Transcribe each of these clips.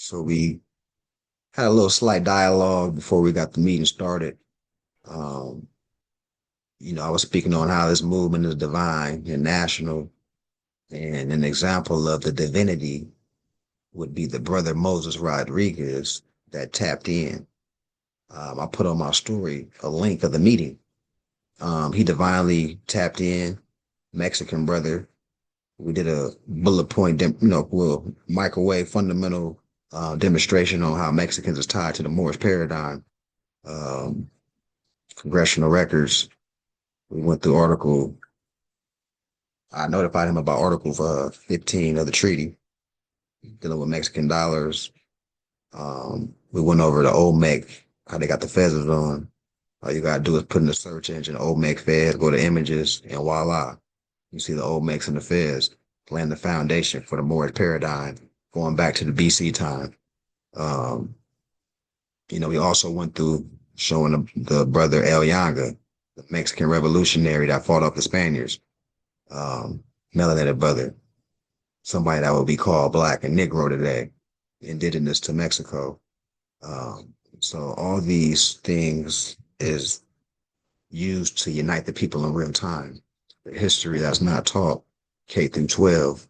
So we had a little slight dialogue before we got the meeting started. Um, I was speaking on how this movement is divine and national, and an example of the divinity would be the brother Moses Rodriguez that tapped in. I put on my story a link of the meeting. He divinely tapped in, Mexican brother. We did a bullet point, microwave fundamental demonstration on how Mexicans is tied to the Moorish paradigm. Um, Congressional records. We went through article. I notified him about Article 15 of the treaty dealing with Mexican dollars. We went over the Olmec, how they got the feathers on. All you gotta do is put in the search engine Olmec Fez, go to images, and voila, you see the Olmecs and the Fez laying the foundation for the Moorish paradigm, going back to the BC time. Um, we also went through showing the brother El Yanga, the Mexican revolutionary that fought off the Spaniards, melanated brother, somebody that would be called Black and Negro today, indigenous to Mexico. So all these things is used to unite the people in real time. The history that's not taught, K through 12,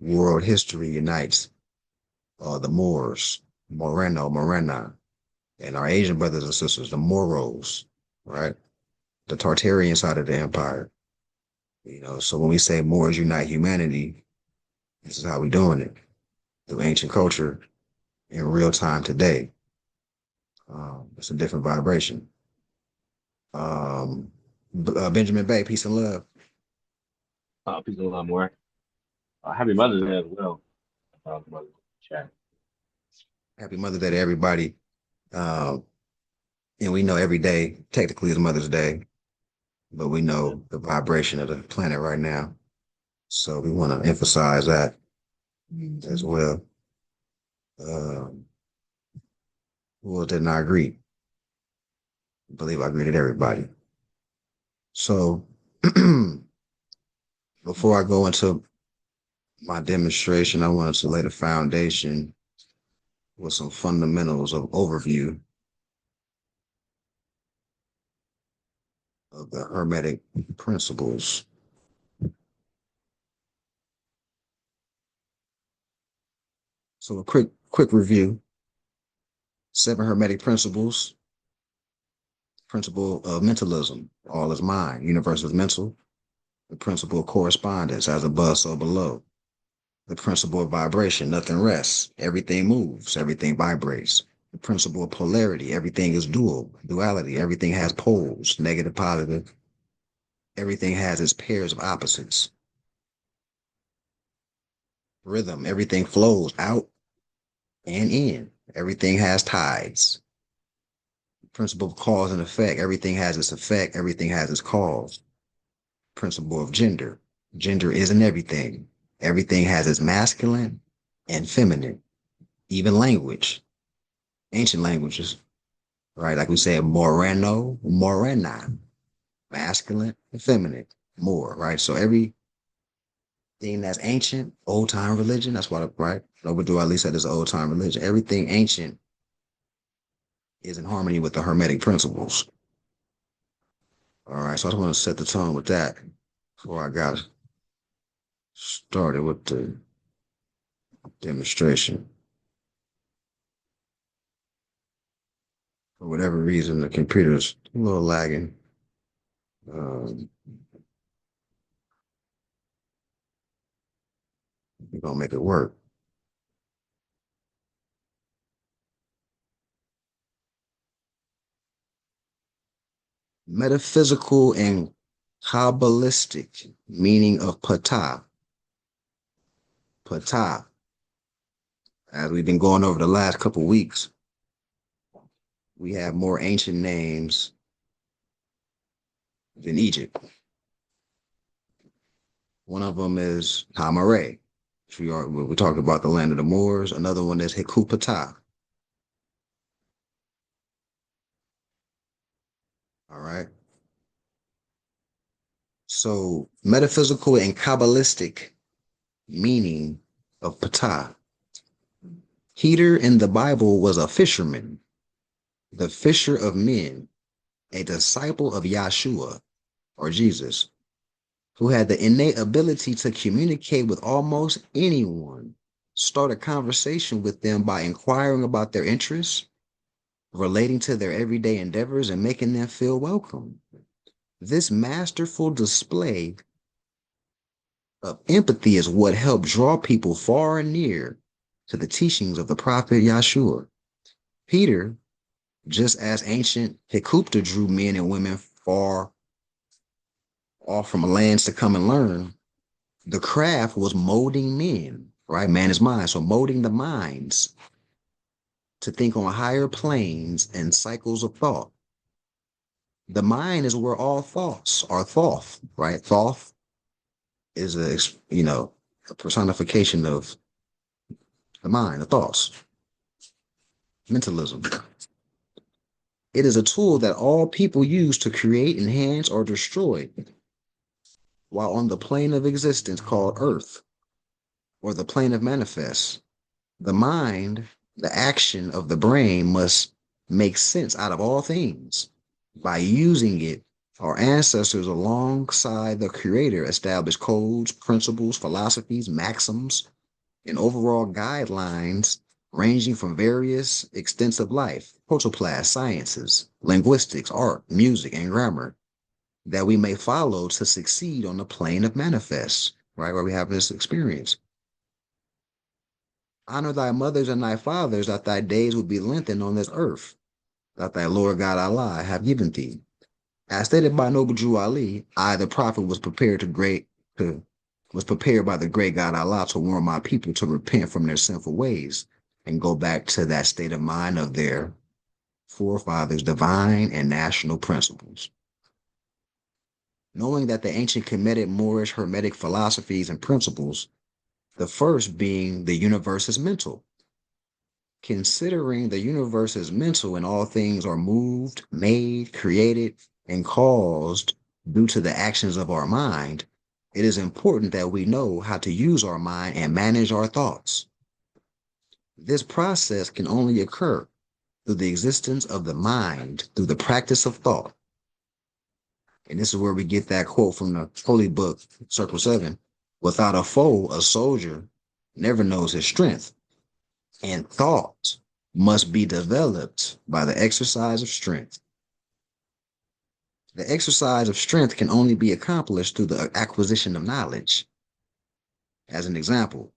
world history unites the Moors, Moreno, Morena, and our Asian brothers and sisters, the Moros, right? The Tartarian side of the empire. So when we say Moors unite humanity, this is how we doing it through ancient culture in real time today. It's a different vibration. Um, Benjamin Bay, peace and love. Peace and love more. Happy Mother's Day as well. Mother's Day chat. Happy Mother's Day to everybody. Um, and we know every day technically is Mother's Day, but we Yeah. know the vibration of the planet right now. So we want to emphasize that as well. Um, who else didn't I greet? I believe I greeted everybody. So before I go into my demonstration, I wanted to lay the foundation with some fundamentals of overview of the Hermetic principles. So a quick review. 7 Hermetic principles. Principle of mentalism. All is mind. Universe is mental. The principle of correspondence, as above, so below. The principle of vibration, nothing rests. Everything moves. Everything vibrates. The principle of polarity, everything is duality. Everything has poles, negative, positive. Everything has its pairs of opposites. Rhythm, everything flows out and in. Everything has tides. Principle of cause and effect, everything has its effect. Everything has its cause. Principle of gender. Gender isn't everything. Everything has its masculine and feminine, even language, ancient languages, right? Like we say, Moreno, Morena, masculine and feminine, more, right? So everything that's ancient, old time religion, that's what, right? Overdue at least said this old time religion. Everything ancient is in harmony with the Hermetic principles. All right, so I just want to set the tone with that before I got started with the demonstration. For whatever reason, the computer's a little lagging. Um, we're gonna make it work. Metaphysical and Kabbalistic meaning of Ptah. Ptah, as we've been going over the last couple of weeks, we have more ancient names than Egypt. One of them is Hammurabi. We talked about the land of the Moors. Another one is Hekupatah. All right. So metaphysical and Kabbalistic meaning of Ptah. Peter in the Bible was a fisherman, the fisher of men, a disciple of Yahshua or Jesus, who had the innate ability to communicate with almost anyone, start a conversation with them by inquiring about their interests, relating to their everyday endeavors, and making them feel welcome. This masterful display of empathy is what helped draw people far and near to the teachings of the prophet Yahshua. Peter, just as ancient Hecupta drew men and women far off from lands to come and learn, the craft was molding men, right? Man is mind. So molding the minds to think on higher planes and cycles of thought. The mind is where all thoughts are thought, right? Thought is a personification of the mind, the thoughts, mentalism. It is a tool that all people use to create, enhance, or destroy, while on the plane of existence called Earth, or the plane of manifest. The mind, the action of the brain, must make sense out of all things. By using it, our ancestors alongside the creator established codes, principles, philosophies, maxims, and overall guidelines ranging from various extents of life, protoplast sciences, linguistics, art, music, and grammar that we may follow to succeed on the plane of manifest, right? Where we have this experience. Honor thy mothers and thy fathers, that thy days will be lengthened on this earth, that thy Lord God Allah have given thee. As stated by Noble Drew Ali, I, the prophet, was prepared by the great God Allah to warn my people to repent from their sinful ways and go back to that state of mind of their forefathers' divine and national principles. Knowing that the ancient Kemetic, Moorish, Hermetic philosophies and principles, the first being the universe is mental. Considering the universe is mental and all things are moved, made, created, and caused due to the actions of our mind, it is important that we know how to use our mind and manage our thoughts. This process can only occur through the existence of the mind, through the practice of thought. And this is where we get that quote from the holy book, Circle 7. Without a foe, a soldier never knows his strength. And thought must be developed by the exercise of strength. The exercise of strength can only be accomplished through the acquisition of knowledge. As an example,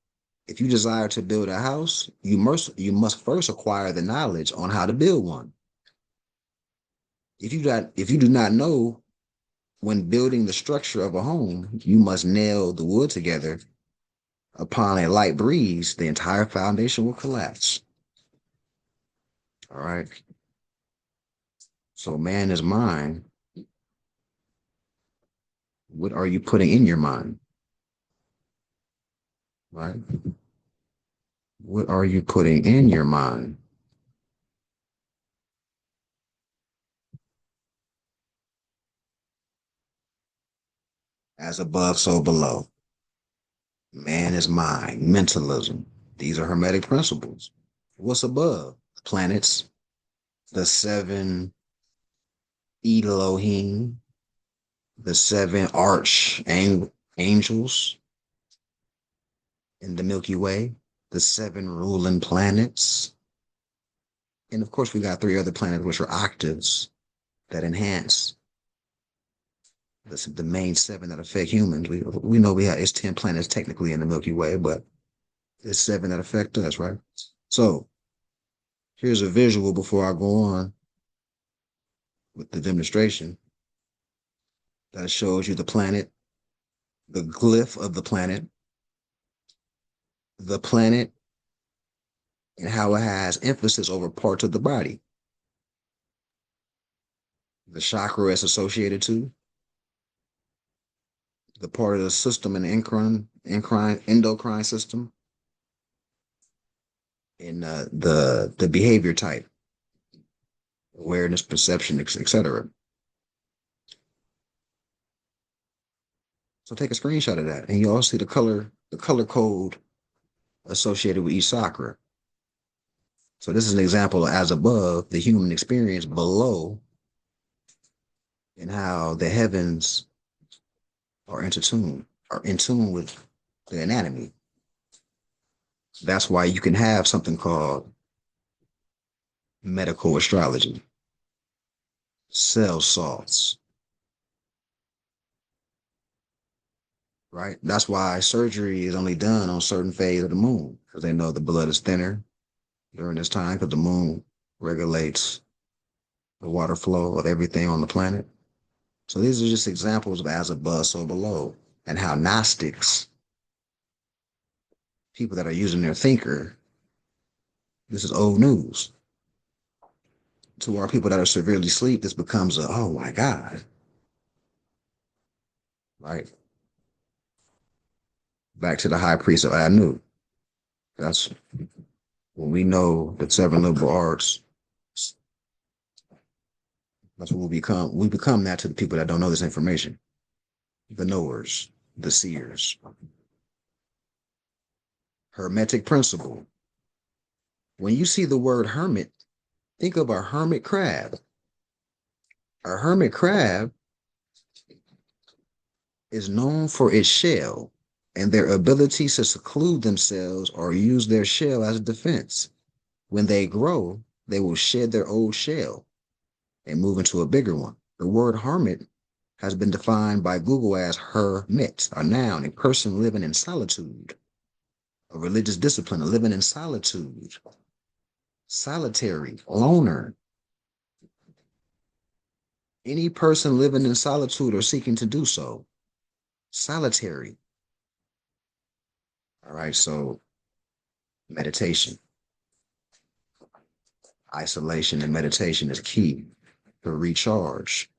if you desire to build a house, you must first acquire the knowledge on how to build one. If you do not know when building the structure of a home, you must nail the wood together. Upon a light breeze, the entire foundation will collapse. All right. So man is mind. What are you putting in your mind? Right? What are you putting in your mind? As above, so below. Man is mind, mentalism. These are Hermetic principles. What's above? Planets, the seven Elohim, the seven archangels in the Milky Way, the seven ruling planets. And of course, we got three other planets, which are octaves that enhance the main seven that affect humans. We know it's 10 planets technically in the Milky Way, but it's seven that affect us, right? So here's a visual before I go on with the demonstration that shows you the planet, the glyph of the planet, and how it has emphasis over parts of the body. The chakra is associated to, the part of the system and endocrine system, and the behavior type, awareness, perception, etc. So take a screenshot of that, and you also see the color code associated with each chakra. So this is an example of as above, the human experience below, and how the heavens are in tune with the anatomy. That's why you can have something called medical astrology, cell salts, right? That's why surgery is only done on certain phase of the moon, because they know the blood is thinner during this time, because the moon regulates the water flow of everything on the planet. So these are just examples of as above, so below, and how Gnostics, people that are using their thinker, this is old news. To our people that are severely asleep, this becomes a, oh my God, right? Back to the high priest of Anu. That's when we know the seven liberal arts. That's what we become. We become that to the people that don't know this information. The knowers, the seers. Hermetic principle. When you see the word hermit, think of a hermit crab. A hermit crab is known for its shell and their ability to seclude themselves or use their shell as a defense. When they grow, they will shed their old shell and move into a bigger one. The word hermit has been defined by Google as hermit, a noun, a person living in solitude, a religious discipline, a living in solitude, solitary, loner. Any person living in solitude or seeking to do so, solitary. All right, so meditation, isolation, and meditation is key to recharge.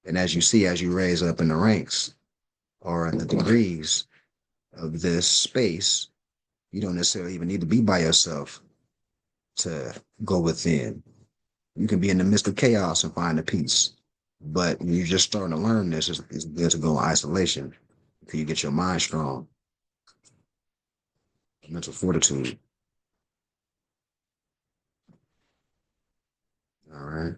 And as you see, as you raise up in the ranks or in the degrees of this space, you don't necessarily even need to be by yourself to go within. You can be in the midst of chaos and find a peace. But when you're just starting to learn this, it's good to go in isolation until you get your mind strong, mental fortitude. All right.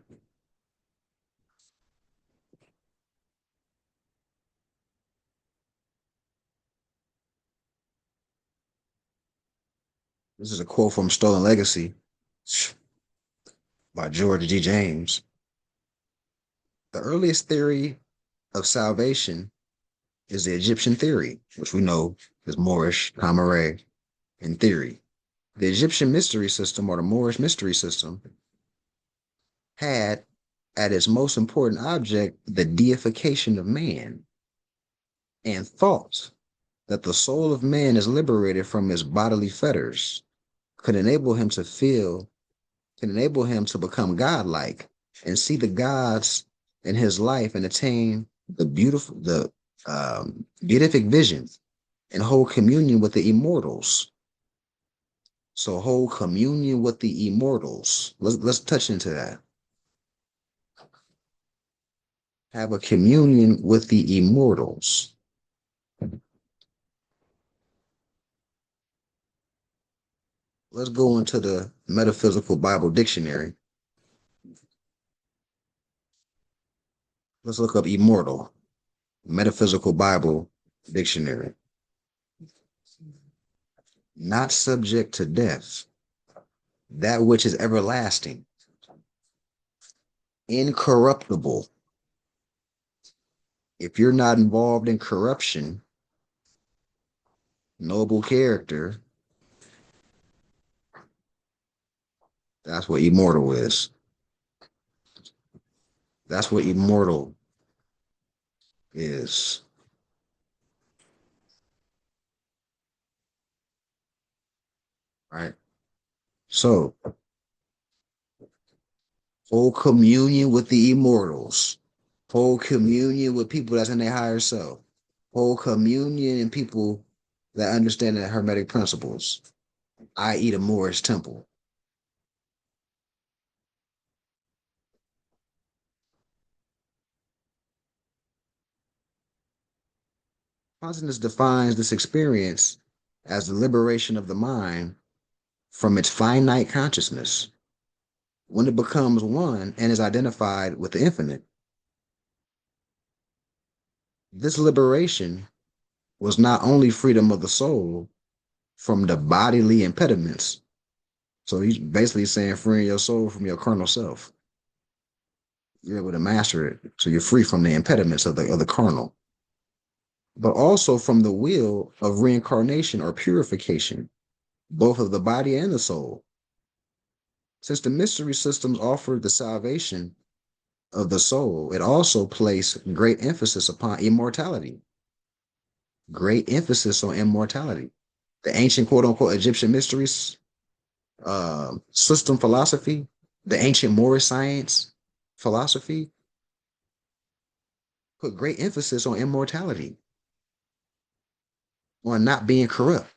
This is a quote from Stolen Legacy by George G. James. The earliest theory of salvation is the Egyptian theory, which we know is Moorish, Kamare, in theory. The Egyptian mystery system or the Moorish mystery system had at its most important object the deification of man and thought that the soul of man is liberated from his bodily fetters could enable him to feel, can enable him to become godlike and see the gods in his life and attain the beatific vision and hold communion with the immortals. So hold communion with the immortals. Let's touch into that. Have a communion with the immortals. Let's go into the Metaphysical Bible Dictionary. Let's look up immortal. Metaphysical Bible Dictionary. Not subject to death. That which is everlasting. Incorruptible. If you're not involved in corruption, noble character, that's what immortal is. That's what immortal is. Right? So, hold communion with the immortals. Hold communion with people that's in their higher self. Hold communion in people that understand the Hermetic principles, i.e., the Moorish temple. Consciousness defines this experience as the liberation of the mind from its finite consciousness. When it becomes one and is identified with the infinite, this liberation was not only freedom of the soul from the bodily impediments. So he's basically saying freeing your soul from your carnal self. You're able to master it. So you're free from the impediments of the carnal, but also from the will of reincarnation or purification, both of the body and the soul. Since the mystery systems offer the salvation of the soul, it also placed great emphasis upon immortality. Great emphasis on immortality. The ancient quote unquote Egyptian mysteries system philosophy, the ancient Moorish science philosophy put great emphasis on immortality, on not being corrupt,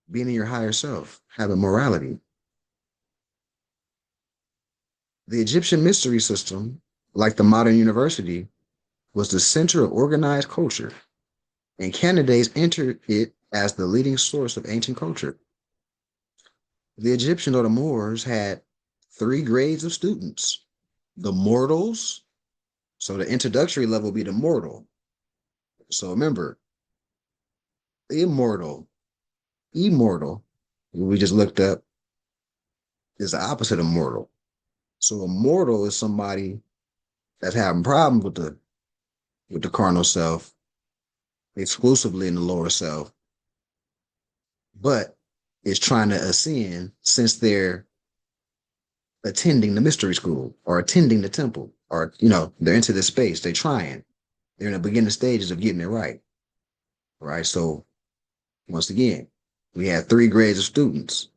being in your higher self, having morality. The Egyptian mystery system, like the modern university, was the center of organized culture, and candidates entered it as the leading source of ancient culture. The Egyptians or the Moors had three grades of students: the mortals, so the introductory level would be the mortal. So remember, immortal, immortal, what we just looked up, is the opposite of mortal. So a mortal is somebody that's having problems with the carnal self, exclusively in the lower self, but is trying to ascend since they're attending the mystery school or attending the temple, or they're into this space. They're trying. They're in the beginning stages of getting it right. Right. So once again, we have three grades of students: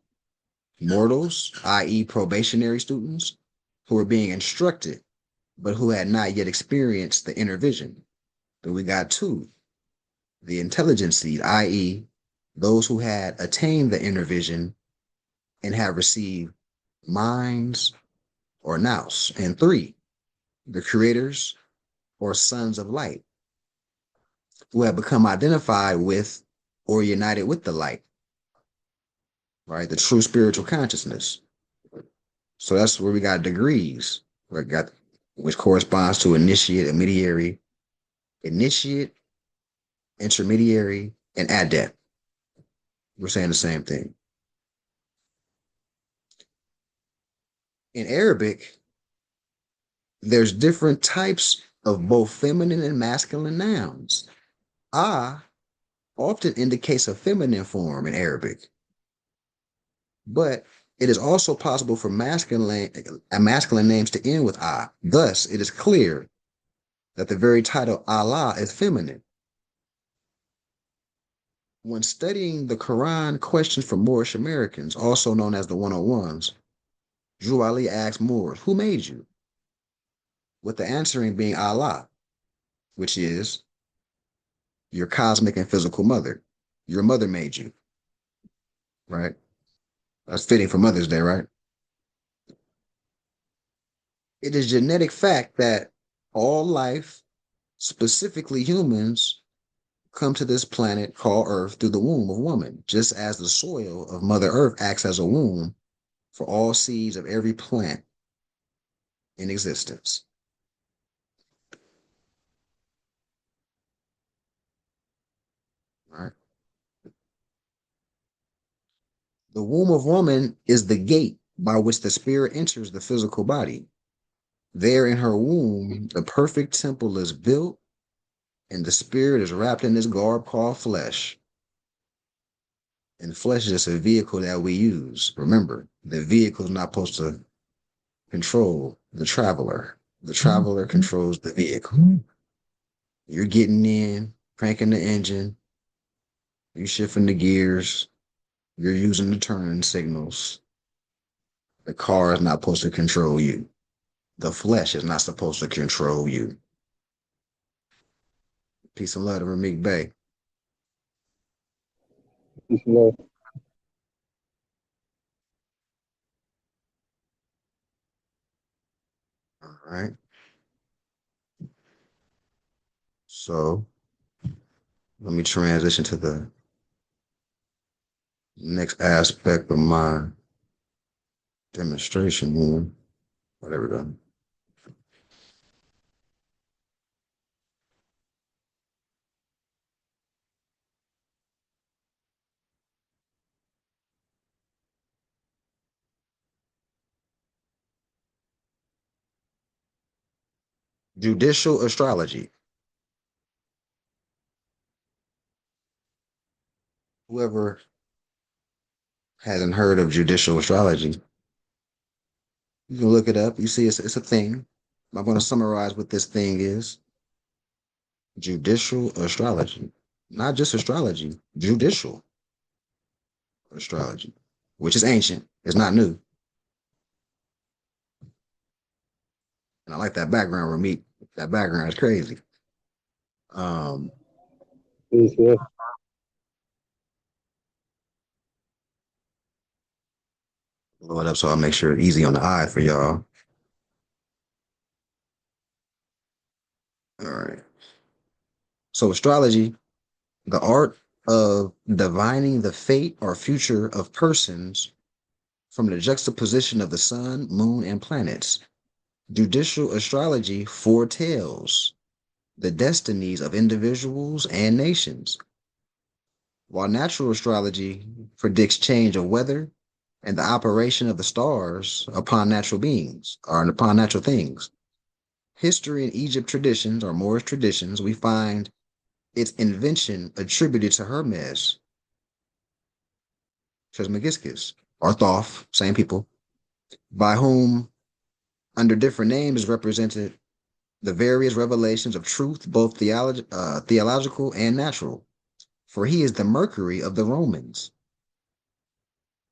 mortals, i.e., probationary students, who are being instructed, but who had not yet experienced the inner vision. Then we got two, the intelligent seed, i.e., those who had attained the inner vision and have received minds or nous. And three, the creators or sons of light, who have become identified with or united with the light, right? The true spiritual consciousness. So that's where we got degrees. We got, which corresponds to initiate, initiate, intermediary, and adept. We're saying the same thing. In Arabic, there's different types of both feminine and masculine nouns. Ah often indicates a feminine form in Arabic, but it is also possible for masculine names to end with ah. Thus, it is clear that the very title Allah is feminine. When studying the Quran questions for Moorish Americans, also known as the 101s, Drew Ali asked Moors, "Who made you?" With the answering being Allah, which is your cosmic and physical mother. Your mother made you, right? That's fitting for Mother's Day, right? It is genetic fact that all life, specifically humans, come to this planet called Earth through the womb of woman, just as the soil of Mother Earth acts as a womb for all seeds of every plant in existence. Right? The womb of woman is the gate by which the spirit enters the physical body. There in her womb, the perfect temple is built, and the spirit is wrapped in this garb called flesh. And flesh is just a vehicle that we use. Remember, the vehicle is not supposed to control the traveler. The traveler controls the vehicle. You're getting in, cranking the engine, you're shifting the gears, you're using the turn signals. The car is not supposed to control you. The flesh is not supposed to control you. Peace and love to Ramik Bey. Peace and love. All right. So let me transition to the Next aspect of my demonstration here. Whatever go. Judicial astrology. Whoever hasn't heard of judicial astrology, you can look it up. You see, it's a thing. I'm going to summarize what this thing is. Judicial astrology, not just astrology, judicial astrology, which is ancient. It's not new. And I like that background, Ramit. That background is crazy. Um, Yes, sir. Blow it up so I'll make sure it's easy on the eye for y'all. All right. So astrology, the art of divining the fate or future of persons from the juxtaposition of the sun, moon, and planets. Judicial astrology foretells the destinies of individuals and nations, while natural astrology predicts change of weather and the operation of the stars upon natural beings or upon natural things. History and Egypt traditions or Moorish traditions, we find its invention attributed to Hermes Trismegistus or Thoth, same people, by whom, under different names, is represented the various revelations of truth, both theological and natural. For he is the Mercury of the Romans,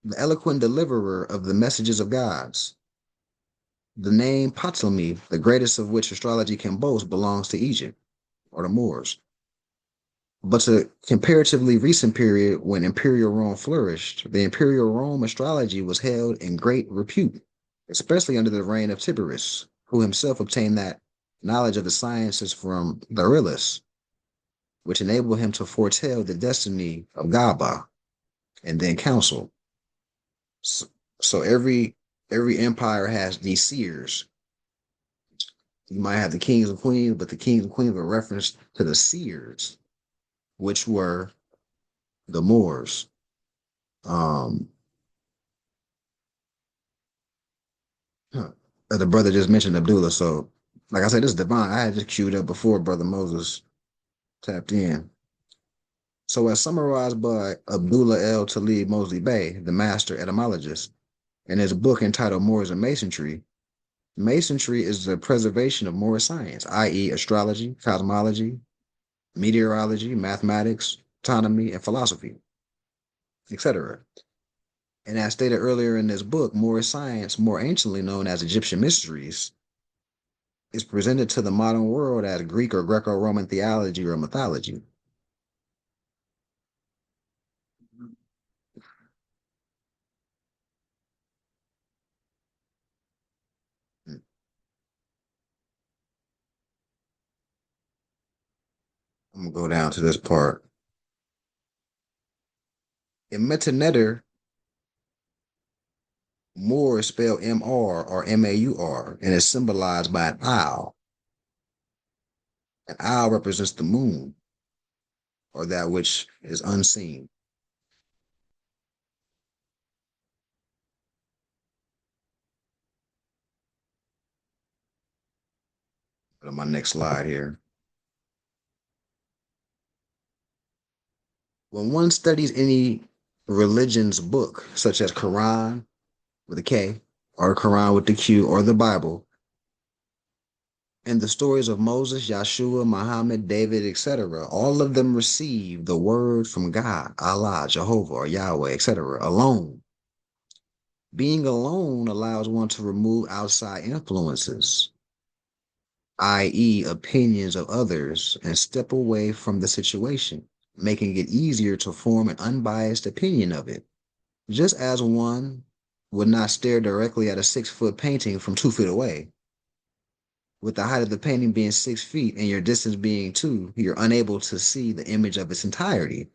the eloquent deliverer of the messages of gods. The name Ptolemy, the greatest of which astrology can boast, belongs to Egypt or the Moors. But to comparatively recent period when Imperial Rome flourished, the Imperial Rome astrology was held in great repute, especially under the reign of Tiberius, who himself obtained that knowledge of the sciences from Barilus, which enabled him to foretell the destiny of Gaba and then counsel. So, so every empire has these seers. You might have the kings and queens, but the kings and queens were referenced to the seers, which were the Moors. Um, the brother just mentioned Abdullah. So, like I said, this is divine. I had just queued up before Brother Moses tapped in. So, as summarized by Abdullah L. Talib Mosley Bey, the master etymologist, in his book entitled Moors and Masonry, Masonry is the preservation of Moorish science, i.e., astrology, cosmology, meteorology, mathematics, astronomy, and philosophy, etc. And as stated earlier in this book, Moorish science, more anciently known as Egyptian mysteries, is presented to the modern world as Greek or Greco-Roman theology or mythology. I'm gonna go down to this part. In Metanetter, Moor is spelled M-R or M-A-U-R and is symbolized by an owl. An owl represents the moon or that which is unseen. But on my next slide here. When one studies any religion's book, such as Quran with a K, or Quran with the Q, or the Bible, and the stories of Moses, Yahshua, Muhammad, David, etc., all of them receive the word from God, Allah, Jehovah, or Yahweh, etc., alone. Being alone allows one to remove outside influences, i.e., opinions of others, and step away from the situation, making it easier to form an unbiased opinion of it. Just as one would not stare directly at a 6-foot painting from 2 feet away. With the height of the painting being 6 feet and your distance being two, you're unable to see the image of its entirety.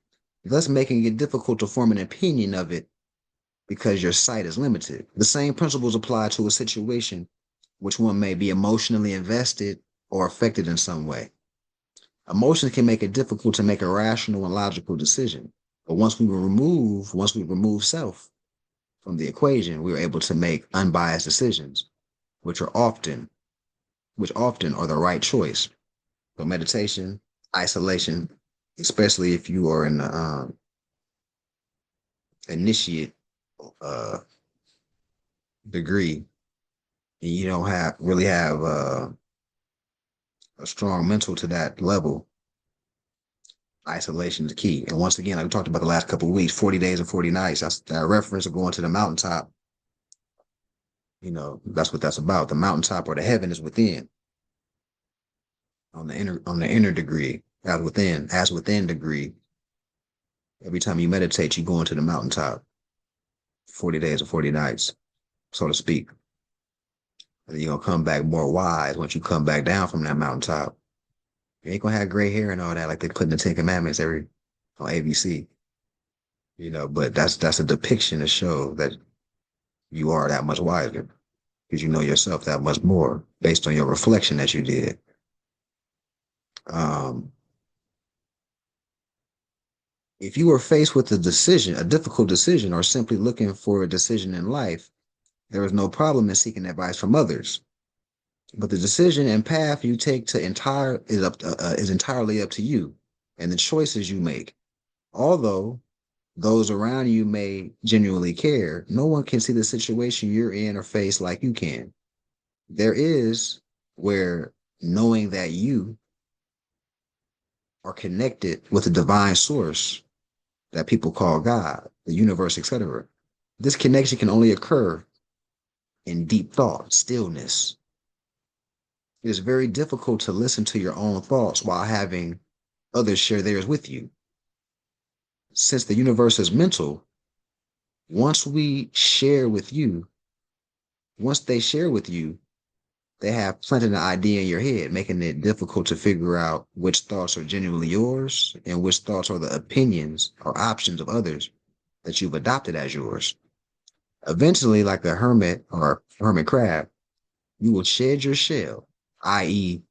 thus making it difficult to form an opinion of it because your sight is limited. The same principles apply to a situation which one may be emotionally invested or affected in some way. Emotions can make it difficult to make a rational and logical decision. But once we remove self from the equation, we are able to make unbiased decisions, which are often, which often are the right choice. So meditation, isolation, especially if you are in the initiate uh, degree and you don't have really have a strong mental to that level, isolation is key. And once again, like we talked about the last couple of weeks, 40 days and 40 nights, that's that reference of going to the mountaintop. That's what that's about. The mountaintop or the heaven is within, on the inner degree, as within degree. Every time you meditate, you go into the mountaintop, 40 days or 40 nights, so to speak. And you're gonna come back more wise once you come back down from that mountaintop. You ain't gonna have gray hair and all that like they put in the Ten Commandments every on ABC. But that's a depiction to show that you are that much wiser because you know yourself that much more based on your reflection that you did. Um, if you are faced with a difficult decision, or simply looking for a decision in life, there is no problem in seeking advice from others. But the decision and path you take is entirely up to you and the choices you make. Although those around you may genuinely care, no one can see the situation you're in or face like you can. There is where knowing that you are connected with a divine source that people call God, the universe, etc. This connection can only occur in deep thought, stillness. It is very difficult to listen to your own thoughts while having others share theirs with you. Since the universe is mental, once we share with you, once they share with you, they have planted an idea in your head, making it difficult to figure out which thoughts are genuinely yours and which thoughts are the opinions or options of others that you've adopted as yours. Eventually, like a hermit or hermit crab, you will shed your shell, i.e.,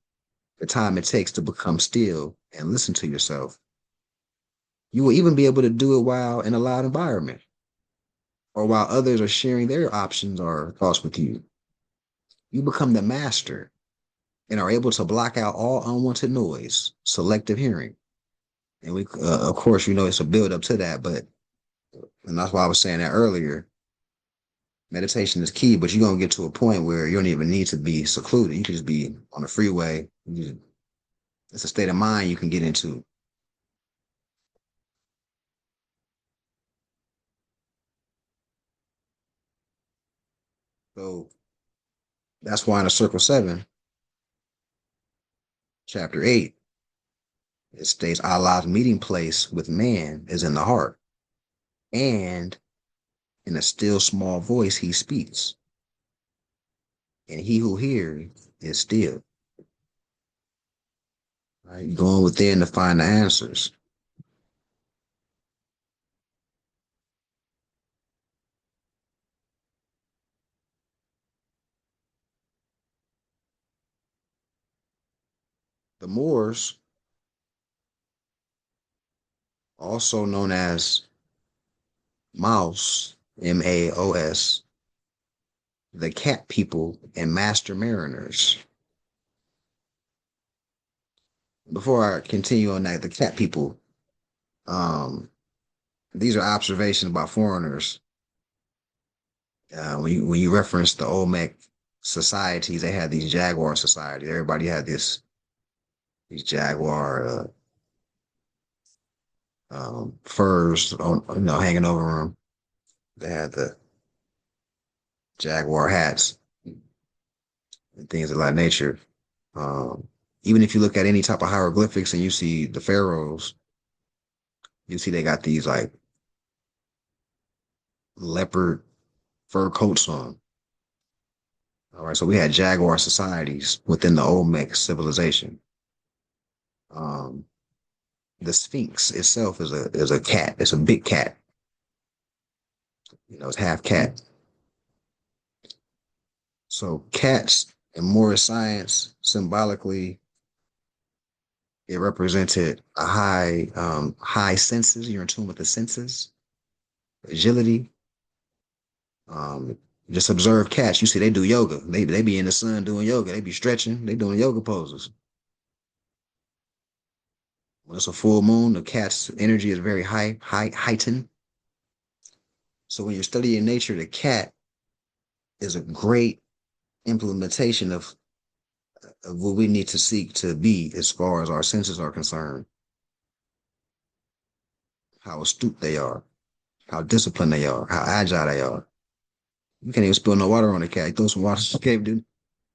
the time it takes to become still and listen to yourself. You will even be able to do it while in a loud environment or while others are sharing their options or thoughts with you. You become the master and are able to block out all unwanted noise, selective hearing. And of course, it's a build up to that, and that's why I was saying that earlier. Meditation is key, but you're gonna get to a point where you don't even need to be secluded. You can just be on the freeway. It's a state of mind you can get into. So that's why in the Circle 7, Chapter 8, it states Allah's meeting place with man is in the heart, and in a still small voice he speaks, and he who hears is still. Right? Going within to find the answers. The Moors, also known as Maos, Maos, the cat people and master mariners. Before I continue on that, the cat people, um, these are observations by foreigners. When you reference the Olmec societies, they had these jaguar societies. Everybody had these jaguar furs on, hanging over them. They had the jaguar hats and things of that nature. Um, Even if you look at any type of hieroglyphics and you see the pharaohs, you see they got these like leopard fur coats on. All right, so we had jaguar societies within the Olmec civilization. Um, The Sphinx itself is a cat. It's a big cat. It's half cat. So cats in Moorish science symbolically it represented a high senses. You're in tune with the senses, agility. Um, just observe cats. You see, they do yoga. They be in the sun doing yoga. They be stretching. They doing yoga poses. When it's a full moon, the cat's energy is very heightened. So when you're studying nature, the cat is a great implementation of what we need to seek to be as far as our senses are concerned. How astute they are, how disciplined they are, how agile they are. You can't even spill no water on a cat. You throw some water, cave, dude.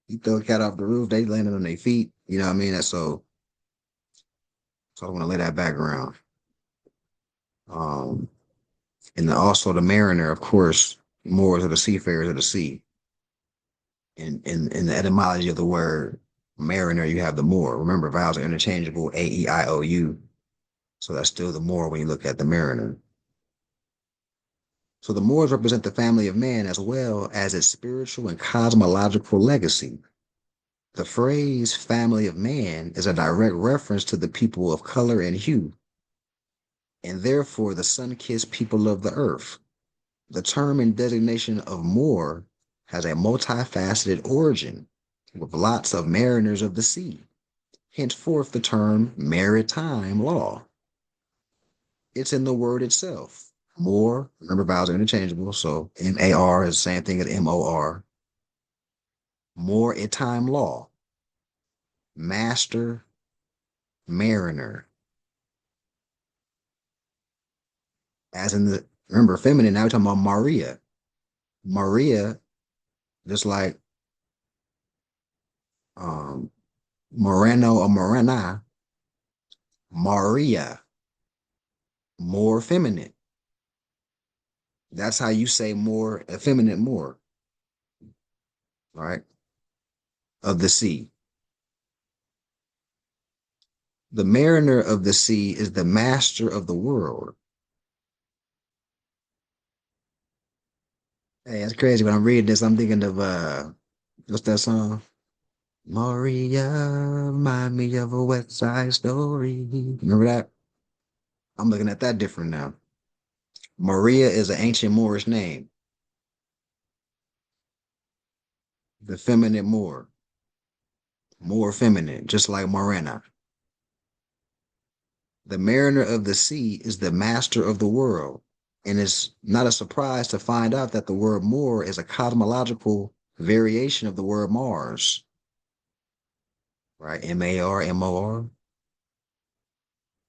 You throw a cat off the roof, they landing on their feet. You know what I mean? So I want to lay that background. Um, and also the mariner, of course, moors of the seafarers of the sea. In the etymology of the word mariner, you have the Moor. Remember, vowels are interchangeable, A-E-I-O-U. So that's still the Moor when you look at the mariner. So the Moors represent the family of man as well as its spiritual and cosmological legacy. The phrase family of man is a direct reference to the people of color and hue, and therefore the sun-kissed people of the earth. The term and designation of Moor has a multifaceted origin, with lots of mariners of the sea. Henceforth, the term maritime law. It's in the word itself. Moor, remember vowels are interchangeable, so M-A-R is the same thing as M-O-R. Maritime law. Master, mariner. As in remember, feminine, now we're talking about Maria. Maria, just like um, Moreno or Morena, Maria, more feminine. That's how you say more effeminate, more, right? Of the sea. The mariner of the sea is the master of the world. Hey, that's crazy. When I'm reading this, I'm thinking of what's that song? Maria, remind me of a West Side Story. Remember that? I'm looking at that different now. Maria is an ancient Moorish name, the feminine Moor, more feminine, just like Morena. The mariner of the sea is the master of the world, and it's not a surprise to find out that the word Moor is a cosmological variation of the word Mars, right? M-A-R-M-O-R.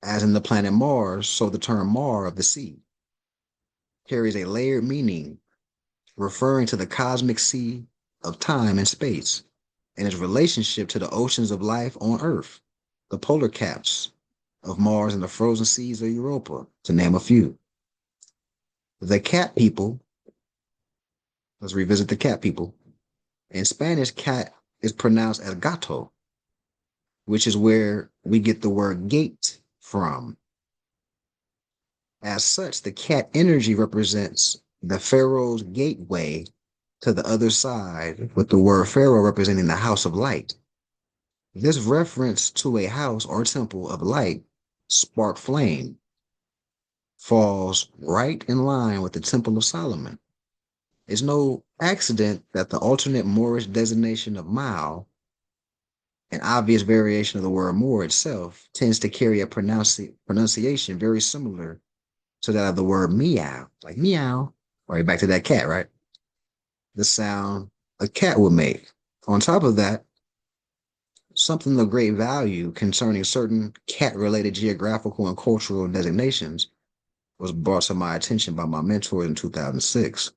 As in the planet Mars, so the term Mar of the sea carries a layered meaning referring to the cosmic sea of time and space and its relationship to the oceans of life on Earth, the polar caps of Mars and the frozen seas of Europa, to name a few. The cat people, let's revisit the cat people. In Spanish, cat is pronounced as gato, which is where we get the word gate from. As such, the cat energy represents the pharaoh's gateway to the other side, with the word pharaoh representing the house of light. This reference to a house or temple of light, spark flame, falls right in line with the Temple of Solomon. It's no accident that the alternate Moorish designation of Mao, an obvious variation of the word Moor itself, tends to carry a pronunciation very similar to that of the word meow, like meow. Right back to that cat, right? The sound a cat would make. On top of that, something of great value concerning certain cat-related geographical and cultural designations was brought to my attention by my mentor in 2006.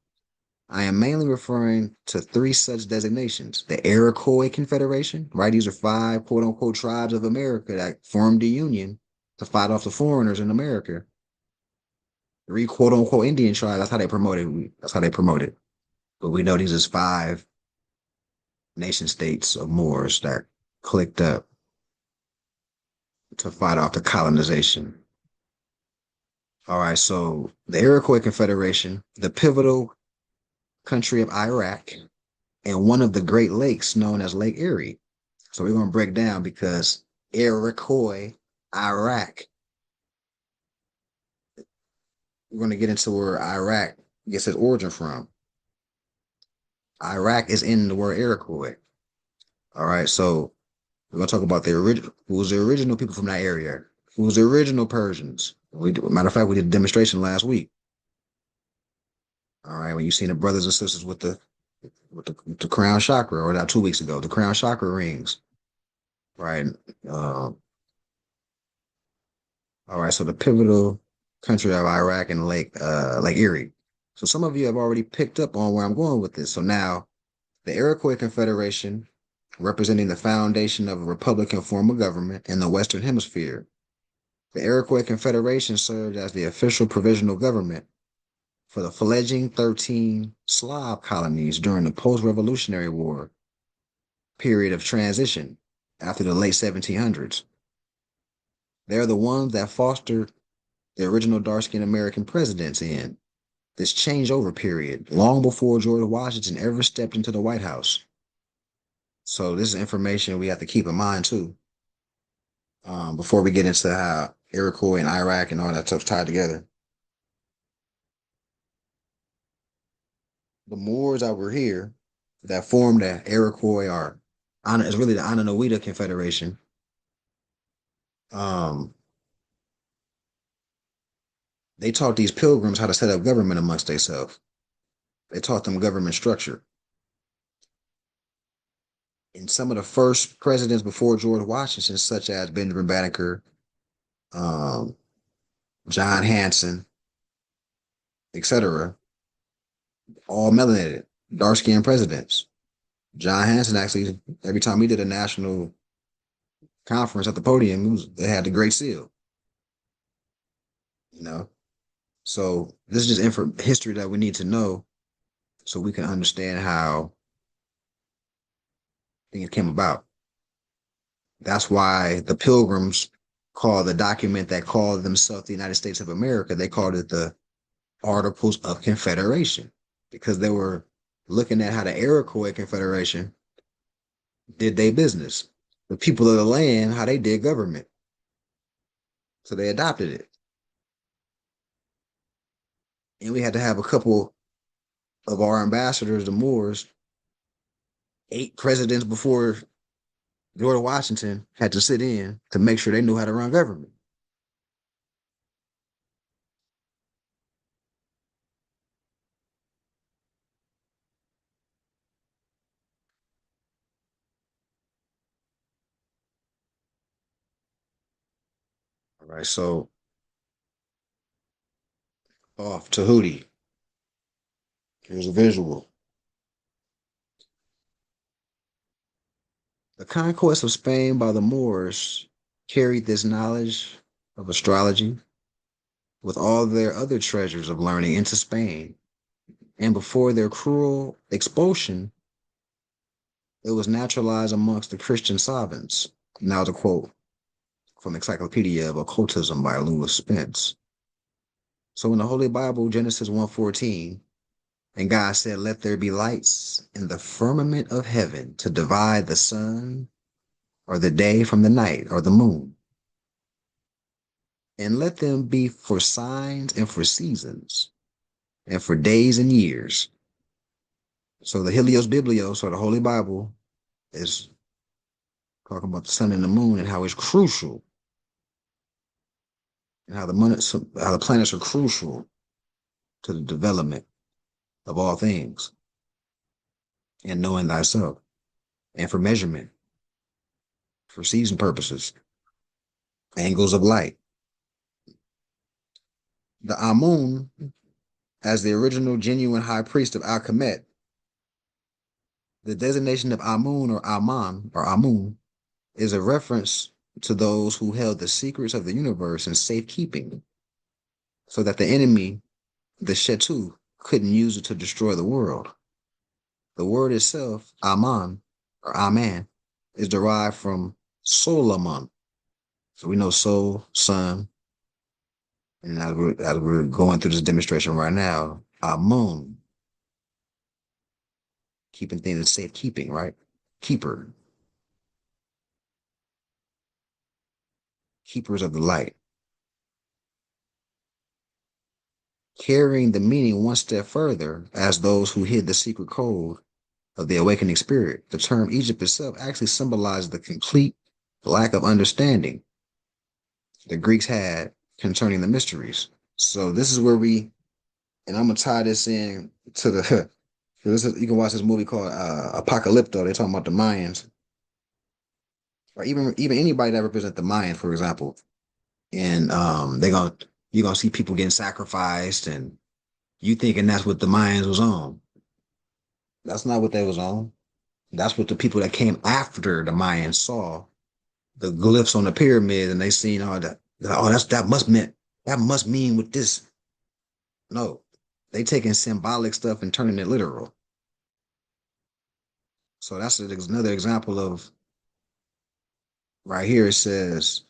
I am mainly referring to three such designations. The Iroquois Confederation, right? These are five quote unquote tribes of America that formed a union to fight off the foreigners in America. Three quote unquote Indian tribes, that's how they promoted. That's how they promoted. But we know these is five nation states of Moors that clicked up. to fight off the colonization. All right, so the Iroquois Confederation, the pivotal country of Iraq, and one of the Great Lakes known as Lake Erie. So we're going to break down because Iroquois, Iraq, we're going to get into where Iraq gets its origin from. Iraq is in the word Iroquois. All right, so we're going to talk about the original, who was the original people from that area, who was the original Persians. Matter of fact, we did a demonstration last week. All right, when you seen the brothers and sisters with the crown chakra, or not 2 weeks ago, the crown chakra rings, right? Uh, all right, so the pivotal country of Iraq and Lake Erie. So some of you have already picked up on where I'm going with this. So now the Iroquois Confederation, representing the foundation of a republican form of government in the Western Hemisphere. The Iroquois Confederation served as the official provisional government for the fledgling 13 Slav colonies during the post-Revolutionary War period of transition after the late 1700s. They're the ones that fostered the original dark-skinned American presidents in this changeover period, long before George Washington ever stepped into the White House. So this is information we have to keep in mind too, before we get into how Iroquois and Iraq and all that stuff tied together. The Moors that were here that formed the Iroquois are it's really the Ananawita Confederation. Um, they taught these pilgrims how to set up government amongst themselves. They taught them government structure. And some of the first presidents before George Washington, such as Benjamin Banneker, um, John Hanson, etc., all melanated, dark skinned presidents. John Hanson actually, every time he did a national conference at the podium, they had the Great Seal. You know, so this is just history that we need to know so we can understand how things came about. That's why the Pilgrims called the document that called themselves the United States of America, they called it the Articles of Confederation because they were looking at how the Iroquois Confederation did their business. The people of the land, how they did government. So they adopted it. And we had to have a couple of our ambassadors, the Moors, 8 presidents before George Washington had to sit in to make sure they knew how to run government. All right, so off Tahuti. Here's a visual. The conquest of Spain by the Moors carried this knowledge of astrology with all their other treasures of learning into Spain. And before their cruel expulsion, it was naturalized amongst the Christian savants. Now, to quote from Encyclopedia of Occultism by Lewis Spence. So in the Holy Bible, Genesis 1:14, and God said, "Let there be lights in the firmament of heaven to divide the sun or the day from the night or the moon. And let them be for signs and for seasons and for days and years." So the Helios Biblios, or the Holy Bible, is talking about the sun and the moon and how it's crucial, and how how the planets are crucial to the development of all things, and knowing thyself, and for measurement, for season purposes, angles of light. The Amun, as the original genuine high priest of Alchemet, the designation of Amun or Aman or Amun is a reference to those who held the secrets of the universe in safekeeping so that the enemy, the Shetu, couldn't use it to destroy the world. The word itself, Aman or Aman, is derived from Solomon, So we know soul, sun, and as we're going through this demonstration right now, moon, keeping things in safekeeping, right? Keeper, keepers of the light, carrying the meaning one step further as those who hid the secret code of the awakening spirit. The term Egypt itself actually symbolizes the complete lack of understanding the Greeks had concerning the mysteries. So this is where and I'm gonna tie this in to the. You can watch this movie called Apocalypto. They're talking about the Mayans, or even anybody that represents the Mayans, for example. And they're gonna you're gonna see people getting sacrificed, and you thinking that's what the Mayans was on. That's not what they was on. That's what the people that came after the Mayans saw the glyphs on the pyramid, and they seen all that. Oh, that must mean with this. No, they taking symbolic stuff and turning it literal. So that's another example of right here. It says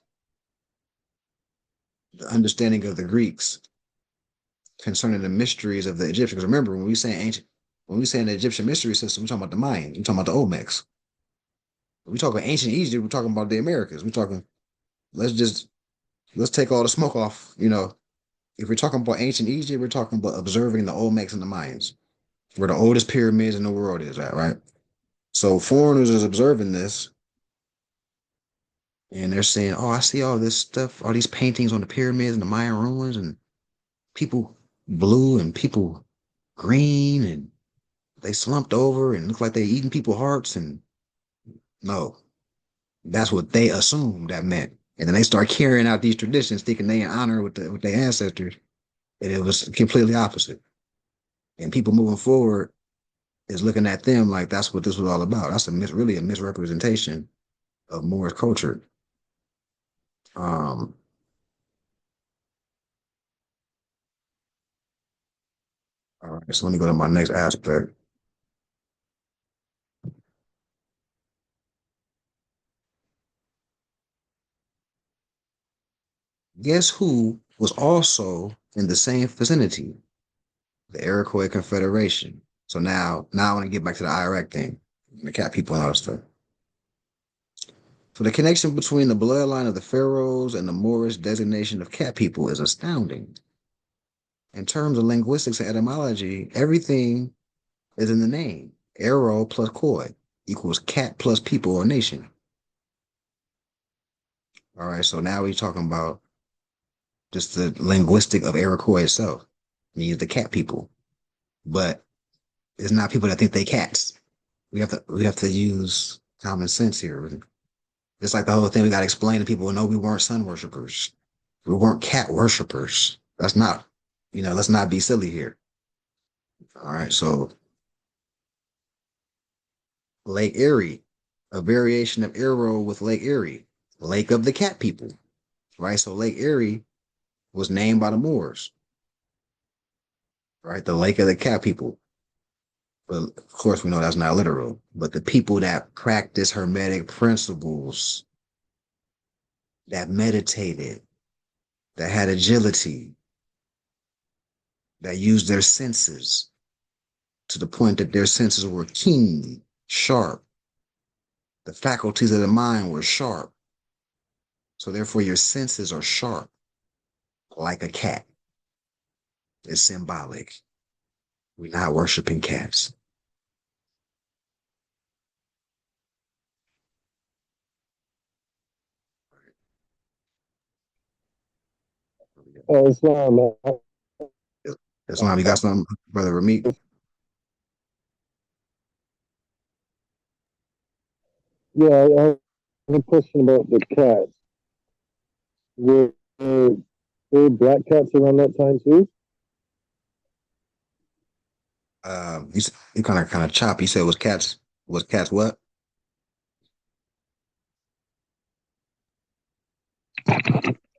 the understanding of the Greeks concerning the mysteries of the Egyptians. Remember, when we say the Egyptian mystery system, we're talking about the Mayans. We're talking about the Olmecs. When we talk about ancient Egypt, we're talking about the Americas. We're talking. Let's just let's take all the smoke off. If we're talking about ancient Egypt, we're talking about observing the Olmecs and the Mayans, where the oldest pyramids in the world is at, right? So foreigners is observing this, and they're saying, "Oh, I see all this stuff, all these paintings on the pyramids and the Mayan ruins, and people blue and people green, and they slumped over and look like they eating people hearts." And no, that's what they assumed that meant. And then they start carrying out these traditions, thinking they in honor with their ancestors, and it was completely opposite. And people moving forward is looking at them like that's what this was all about. That's really a misrepresentation of Moorish culture. Um, all right, so let me go to my next aspect. Guess who was also in the same vicinity? The Iroquois Confederation. So now I want to get back to the Iraq thing, the cat people and all that stuff. So the connection between the bloodline of the pharaohs and the Moorish designation of cat people is astounding. In terms of linguistics and etymology, everything is in the name. Arrow plus koi equals cat plus people or nation. All right, so now we're talking about just the linguistic of Iroquois itself. It means the cat people, but it's not people that think they cats. We have to use common sense here. It's like the whole thing we got to explain to people. No, we weren't sun worshippers. We weren't cat worshippers. That's not, let's not be silly here. All right, so Lake Erie, a variation of Arrow with Lake Erie, Lake of the Cat People, right? So Lake Erie was named by the Moors, right? The Lake of the Cat People. But of course, we know that's not literal. But the people that practice Hermetic principles, that meditated, that had agility, that used their senses to the point that their senses were keen, sharp. The faculties of the mind were sharp. So therefore, your senses are sharp, like a cat. It's symbolic. We're not worshiping cats. Islam. Islam, you got something, brother Ramit? Yeah, I have a question about the cats. Were there black cats around that time too? You kind of choppy. You said was cats what?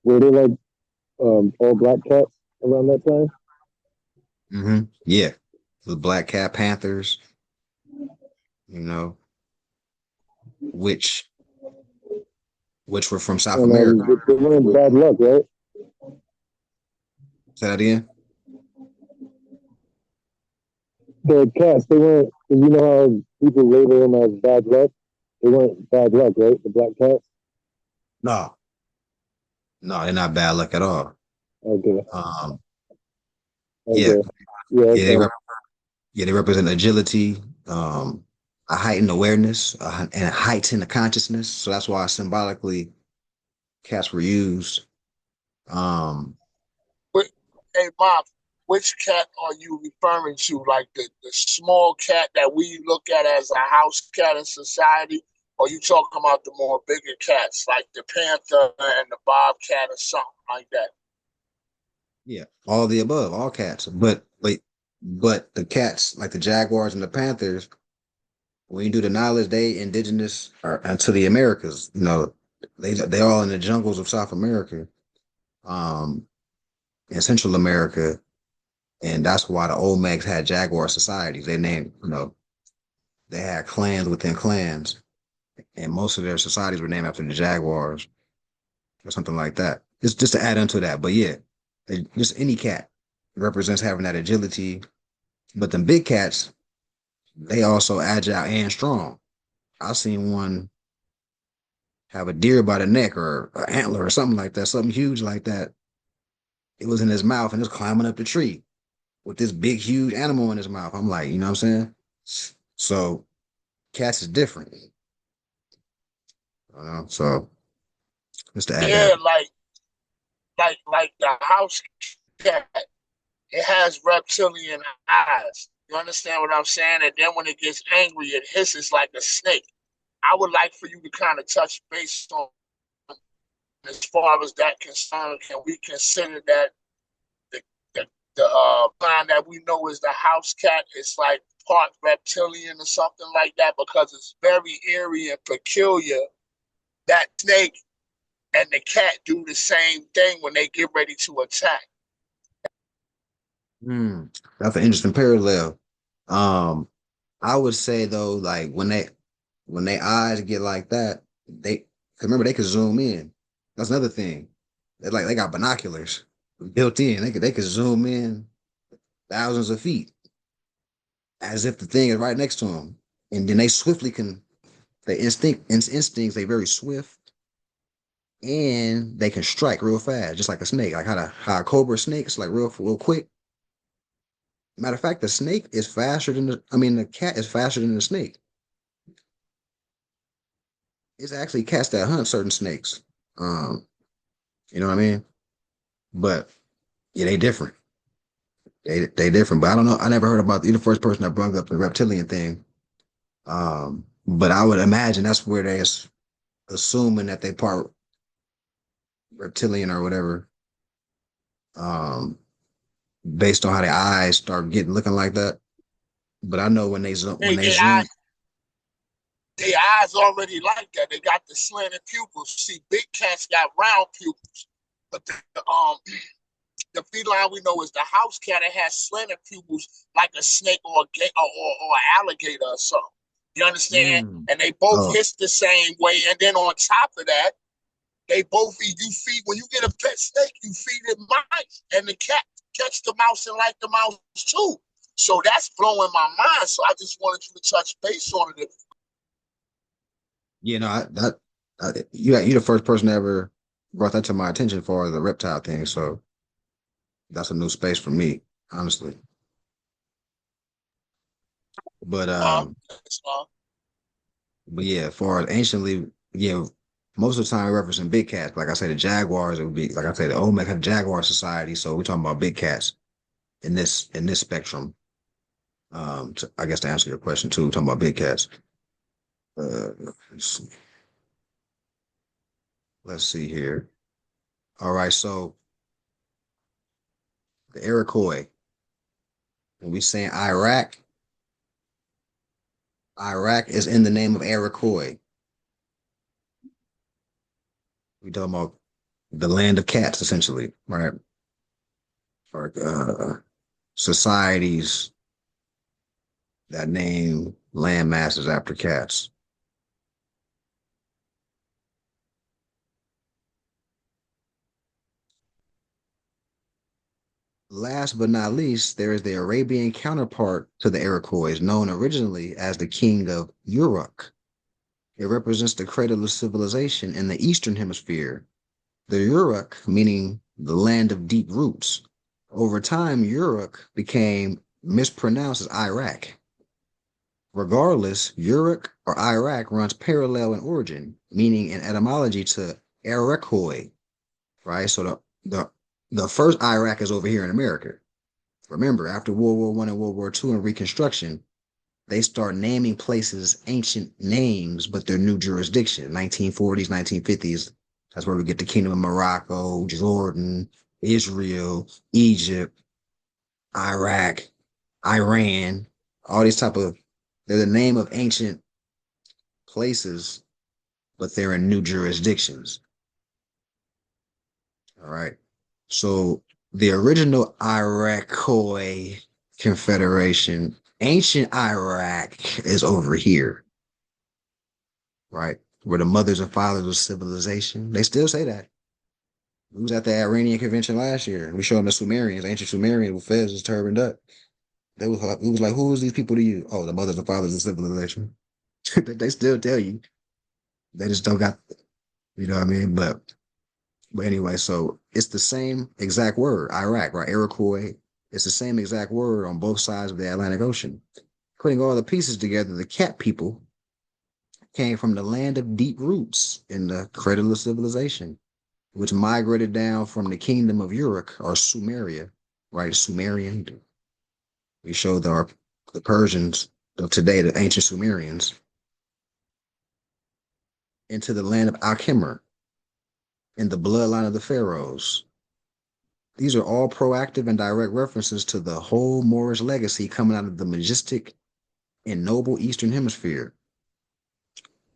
Were there like all black cats around that time? Yeah, the Black Cat Panthers. You know, which which were from South And America. they weren't bad luck, right? Say that again? The cats, they weren't. Cause you know how people label them as bad luck. They weren't bad luck, right? The black cats. No, no, they're not bad luck at all. Okay, Um, yeah, okay, yeah, yeah, okay. yeah, they represent agility, a heightened awareness, and a heightened consciousness. So that's why symbolically cats were used. Um, Wh- Hey, Bob, which cat are you referring to? Like the small cat that we look at as a house cat in society? Or you talking about the more bigger cats like the panther and the bobcat or something like that? yeah, all the above, all cats. But the cats, like the jaguars and the panthers, when you do the knowledge, they indigenous or to the Americas. You know, they all in the jungles of South America, um, in Central America, and that's why the Olmecs had jaguar societies. They named, they had clans within clans, and most of their societies were named after the jaguars or something like that. Just to add into that, but yeah, just any cat represents having that agility. But the big cats, they also agile and strong. I seen one have a deer by the neck or an antler or something like that, something huge like that. It was in his mouth and it's climbing up the tree with this big, huge animal in his mouth. I'm like, you know what I'm saying? So cats is different. So just to add that. Yeah, like the house cat. It has reptilian eyes. You understand what I'm saying? And then when it gets angry, it hisses like a snake. I would like for you to kind of touch base on as far as that concerned. Can we consider that the the line that we know is the house cat is like part reptilian or something like that because it's very eerie and peculiar. That snake and the cat do the same thing when they get ready to attack. Hmm, that's an interesting parallel. Um, I would say though, like when they eyes get like that, they 'cause remember they could zoom in. That's another thing. They got binoculars built in. They could zoom in thousands of feet as if the thing is right next to them, and then they swiftly can. They instincts. They very swift and they can strike real fast, just like a snake. Like how a cobra snakes like real quick. Matter of fact, the snake is faster than the cat is faster than the snake. It's actually cats that hunt certain snakes. Um, you know what I mean? But yeah, they different. They different. But I don't know. I never heard about you the first person that brought up the reptilian thing. But I would imagine that's where they're assuming that they part reptilian or whatever. Um, based on how their eyes start getting looking like that. But I know when They, they they zoom, Their eyes already like that. They got the slanted pupils. See, big cats got round pupils, but the feline we know is the house cat. It has slanted pupils like a snake or or an alligator or something. You understand? mm, And they both oh hiss the same way. And then on top of that, they both eat. You feed when you get a pet snake, you feed it mice, and the cat catch the mouse and like the mouse too. So that's blowing my mind. So I just wanted you to touch base on it. you know you the first person that ever brought that to my attention for the reptile thing. So that's a new space for me, honestly. But Uh, um, but yeah, as far as anciently, yeah, most of the time we're referencing big cats. Like I say, the jaguars, it would be like I say, the Olmec had Jaguar Society. So we're talking about big cats in this spectrum. I guess to answer your question too, we're talking about big cats. Let's let's see here. All right, so the Iroquois, when we saying Iraq, Iraq is in the name of Iroquois. We talking about the land of cats, essentially, right? Or societies that name land masses after cats. Last but not least, there is the Arabian counterpart to the Iroquois, known originally as the King of Uruk. It represents the cradle of civilization in the Eastern Hemisphere. The Uruk, meaning the land of deep roots. Over time, Uruk became mispronounced as Iraq. Regardless, Uruk or Iraq runs parallel in origin, meaning in etymology to Iroquois, right? So the first Iraq is over here in America. Remember, after World War I and World War II and Reconstruction, they start naming places ancient names, but they're new jurisdiction. 1940s, 1950s. That's where we get the Kingdom of Morocco, Jordan, Israel, Egypt, Iraq, Iran, all these type of, they're the name of ancient places, but they're in new jurisdictions. All right. So the original Iroquois Confederation, ancient Iraq is over here, right? Where the mothers and fathers of civilization. They still say that. We was at the Iranian convention last year. We showed them the Sumerians, ancient Sumerians with fez was turbaned up. It was like, who is these people to you? Oh, the mothers and fathers of civilization. They still tell you. They just don't got, you know what I mean? But anyway, so it's the same exact word, Iraq, right? Iroquois. It's the same exact word on both sides of the Atlantic Ocean. Putting all the pieces together, the cat people came from the land of deep roots in the cradle of civilization, which migrated down from the kingdom of Uruk or Sumeria, right? Sumerian. We showed the Persians of today, the ancient Sumerians, into the land of Akhimar in the bloodline of the pharaohs. These are all proactive and direct references to the whole Moorish legacy coming out of the majestic and noble Eastern Hemisphere.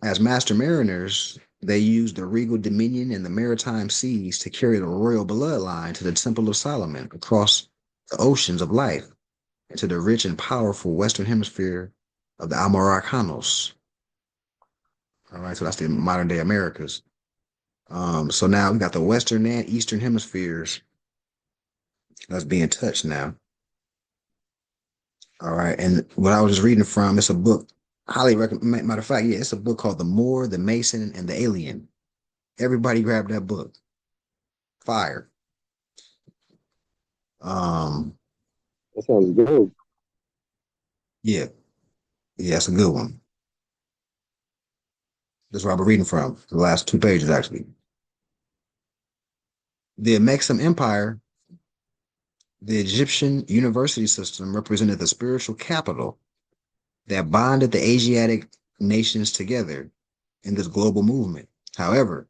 As master mariners, they used the regal dominion in the maritime seas to carry the royal bloodline to the Temple of Solomon across the oceans of life and to the rich and powerful Western Hemisphere of the Americanos. All right, so that's the modern day Americas. So now we got the Western and Eastern Hemispheres that's being touched now. All right. And what I was just reading from, it's a book, highly recommend. Matter of fact, yeah, it's a book called The Moor, the Mason, and the Alien. Everybody grab that book. Fire. Um, That sounds good. yeah, yeah, it's a good one. That's where I've been reading from, the last 2 pages actually. The Maxim Empire, the Egyptian university system represented the spiritual capital that bonded the Asiatic nations together in this global movement. However,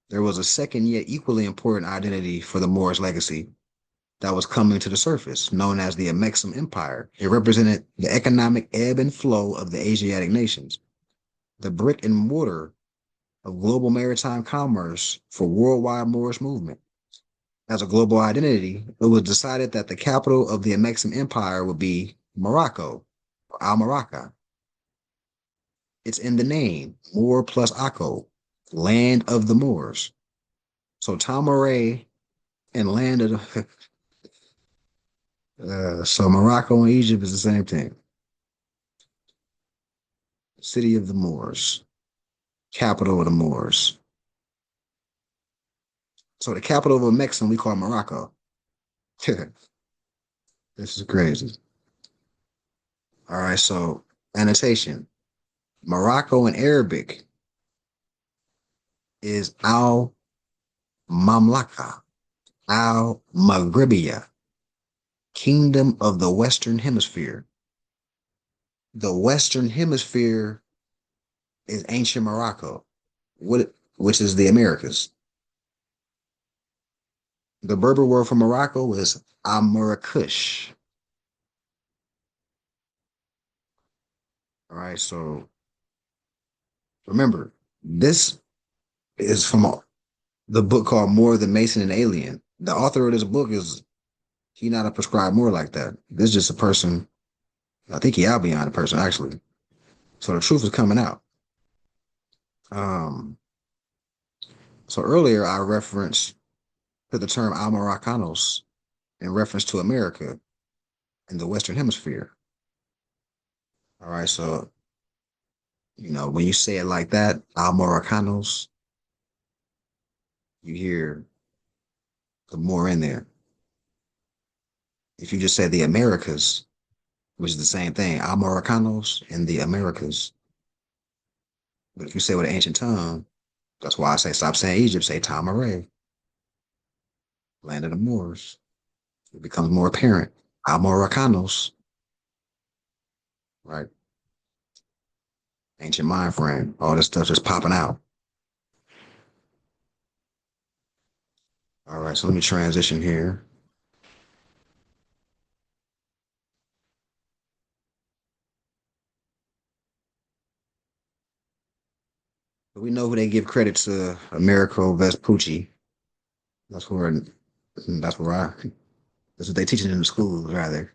there was a second yet equally important identity for the Moorish legacy that was coming to the surface, known as the Amexem Empire. It represented the economic ebb and flow of the Asiatic nations, the brick and mortar of global maritime commerce for worldwide Moorish movement. As a global identity, it was decided that the capital of the Amexem Empire would be Morocco, or Al Maraka. It's in the name, Moor plus Akko, land of the Moors. So Tamaray and land of the so Morocco and Egypt is the same thing. City of the Moors, capital of the Moors. So the capital of a Mexican we call Morocco. This is crazy. All right, so annotation. Morocco in Arabic is Al Mamlaka, Al Maghribia, Kingdom of the Western Hemisphere. The Western Hemisphere is ancient Morocco, which is the Americas. The Berber word for Morocco is Amarakush. All right, so remember, this is from the book called More Than Mason and Alien. The author of this book is he not a prescribed Moor like that. This is just a person. I think he out beyond a person actually. So the truth is coming out. Um, so earlier I referenced to the term Almaracanos. in reference to America in the Western Hemisphere. All right, so when you say it like that, Almoricanos, you hear the more in there. If you just say the Americas, which is the same thing, Almoricanos and the Americas. But if you say with an ancient tongue, that's why I say stop saying Egypt, say Tamaray, land of the Moors. It becomes more apparent. Almoricanos, right? Ancient mind frame, all this stuff just popping out. All right, so let me transition here. We know who they give credit to, Americo Vespucci. That's where that's where I that's what they teach it in the schools, rather,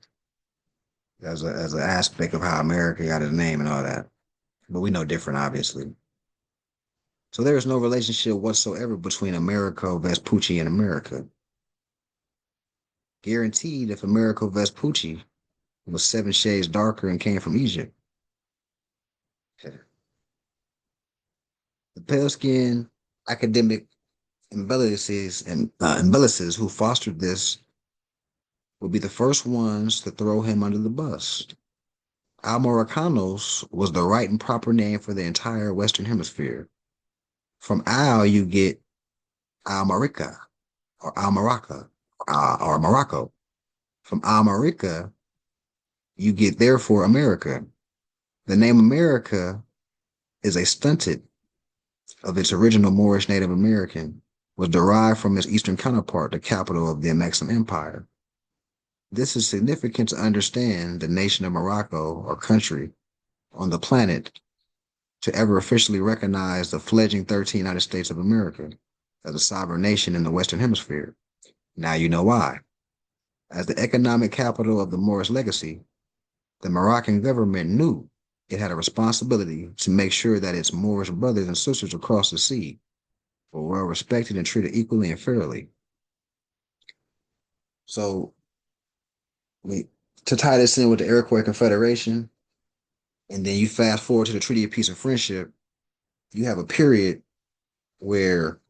as an aspect of how America got its name and all that. But we know different, obviously. So there is no relationship whatsoever between Americo Vespucci and America. Guaranteed, if Americo Vespucci was 7 shades darker and came from Egypt, the pale skin academic embellices who fostered this would be the first ones to throw him under the bus. Almoricanos was the right and proper name for the entire Western Hemisphere. From Al, you get Almorica or Almaraca or Morocco. From Almorica, you get therefore America. The name America is a stunted of its original Moorish Native American, was derived from its eastern counterpart, the capital of the Maxim Empire. This is significant to understand the nation of Morocco, or country on the planet, to ever officially recognize the fledgling 13 United States of America as a sovereign nation in the Western Hemisphere. Now you know why. As the economic capital of the Moorish legacy, the Moroccan government knew it had a responsibility to make sure that its Moorish brothers and sisters across the sea were well respected and treated equally and fairly. So, to tie this in with the Iroquois Confederation, and then you fast forward to the Treaty of Peace and Friendship, you have a period where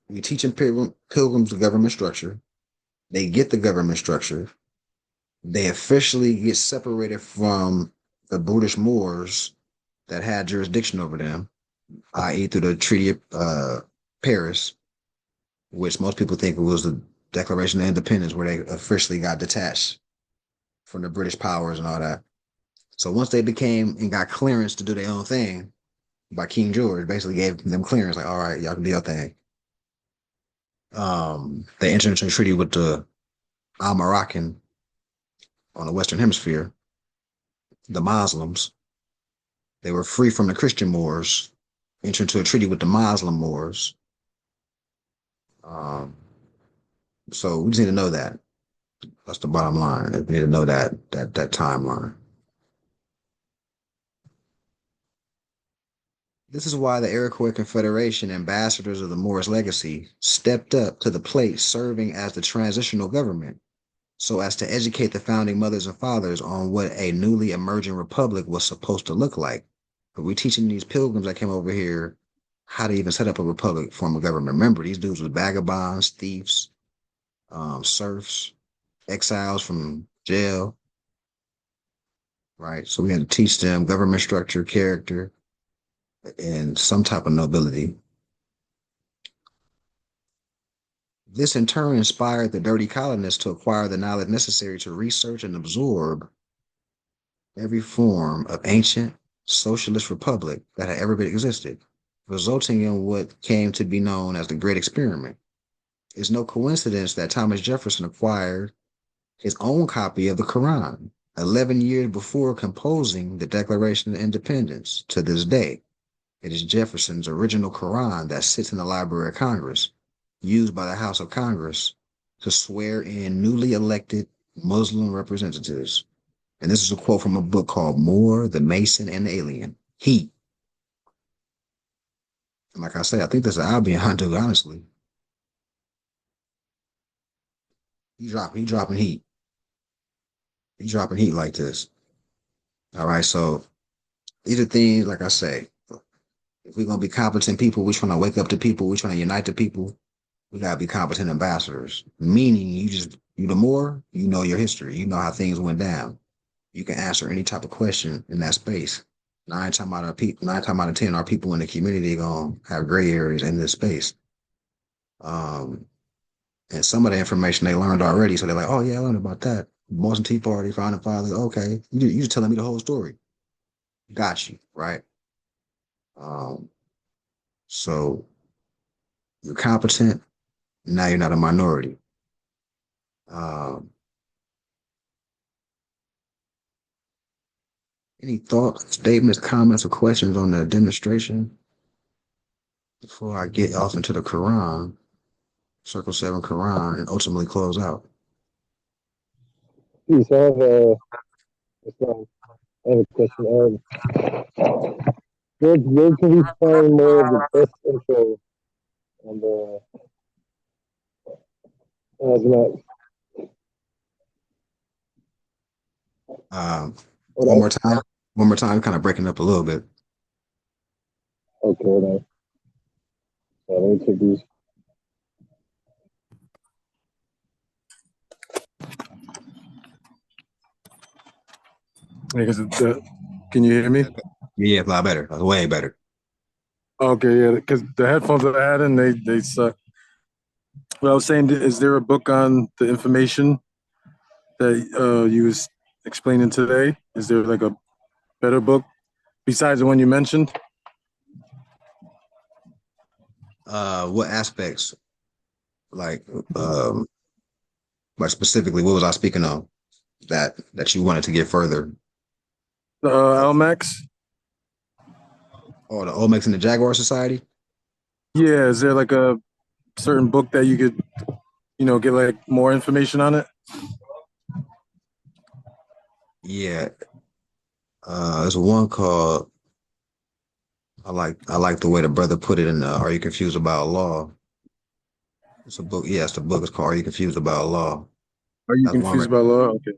we teaching pilgrims the government structure. They get the government structure. They officially get separated from the brutish Moors that had jurisdiction over them, i.e., through the Treaty of Paris, which most people think was the Declaration of Independence, where they officially got detached from the British powers and all that. So once they became and got clearance to do their own thing by King George, basically gave them clearance, like, all right, y'all can do your thing. They entered into a treaty with the Al-Moroccan on the Western Hemisphere, the Muslims. They were free from the Christian Moors, entered into a treaty with the Muslim Moors. So we just need to know that. That's the bottom line. We need to know that timeline. This is why the Iroquois Confederation ambassadors of the Moorish legacy stepped up to the plate, serving as the transitional government, so as to educate the founding mothers and fathers on what a newly emerging republic was supposed to look like. But we're teaching these pilgrims that came over here how to even set up a republic, form a government. Remember, these dudes were vagabonds, thieves, serfs, exiles from jail, right? So we had to teach them government structure, character, and some type of nobility. This in turn inspired the dirty colonists to acquire the knowledge necessary to research and absorb every form of ancient socialist republic that had ever been existed, resulting in what came to be known as the Great Experiment. It's no coincidence that Thomas Jefferson acquired his own copy of the Quran 11 years before composing the Declaration of Independence. To this day, it is Jefferson's original Quran that sits in the Library of Congress, used by the House of Congress to swear in newly elected Muslim representatives. And this is a quote from a book called Moore, the Mason, and the Alien. And like I said, I think that's an Albion Hunter, honestly. He dropping heat. He dropping heat like this. All right, so these are things like I say. If we're gonna be competent people, we're trying to wake up to people, we're trying to unite the people. We gotta be competent ambassadors. Meaning, you the more you know your history, you know how things went down. You can answer any type of question in that space. Nine time out of 10, our people in the community gonna have gray areas in this space. Um, and some of the information they learned already, so they're like, "Oh yeah, I learned about that." Boston Tea Party, founding fathers. Okay, you just telling me the whole story. Got you right. Um, so you're competent. Now you're not a minority. Um, any thoughts, statements, comments, or questions on the demonstration before I get off into the Quran, Circle Seven Quran, and ultimately close out? Peace. I have a question. Where can we find more of the best info on the Asmat? Um, What one else? more time. One more time. Kind of breaking up a little bit. Okay, hold on. Let me check these. Because can you hear me? Yeah, a lot better. Way better. Okay, yeah. Because the headphones that I had in, they suck. What I was saying, is there a book on the information that you was explaining today? Is there like a better book besides the one you mentioned? What aspects, like, um, like specifically, what was I speaking on that you wanted to get further? Almax? Oh, the Olmecs and the Jaguar Society. Yeah, is there like a certain book that you could, get like more information on it? Yeah, there's one called. I like the way the brother put it in. Are you confused about law? It's a book. Yes, the book is called "Are You Confused About Law?" Are you That's one. confused about law? Okay.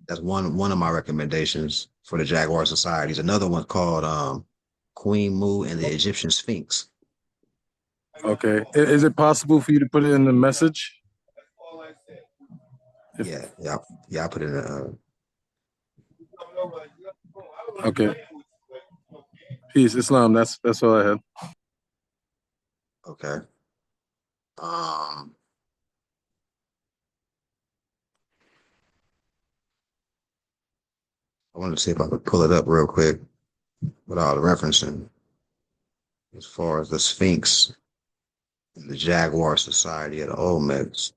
That's one of my recommendations for the Jaguar Societies. Another one called Queen Mu and the Egyptian Sphinx. Okay. Is it possible for you to put it in the message? Yeah, yeah, yeah. I put it in. Okay. Peace, Islam. That's all I had. Okay. Um, I wanted to see if I could pull it up real quick without referencing as far as the Sphinx and the Jaguar Society of the Olmecs.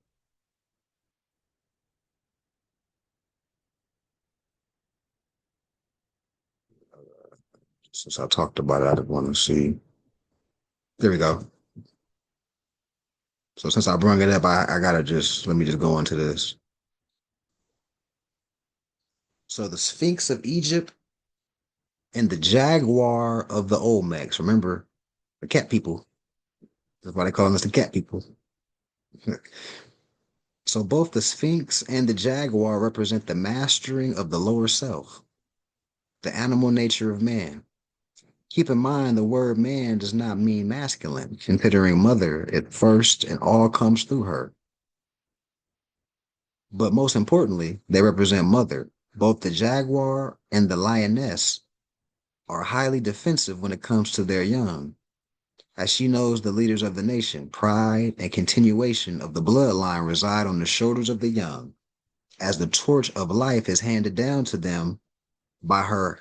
Since I talked about it, I just want to see. There we go. So since I brought it up, I gotta just let me just go into this. So the Sphinx of Egypt and the Jaguar of the Olmecs. Remember the cat people. That's why they call us the cat people. So both the Sphinx and the Jaguar represent the mastering of the lower self, the animal nature of man. Keep in mind the word man does not mean masculine, considering mother at first and all comes through her. But most importantly, they represent mother. Both the jaguar and the lioness are highly defensive when it comes to their young, as she knows the leaders of the nation, pride and continuation of the bloodline reside on the shoulders of the young, as the torch of life is handed down to them by her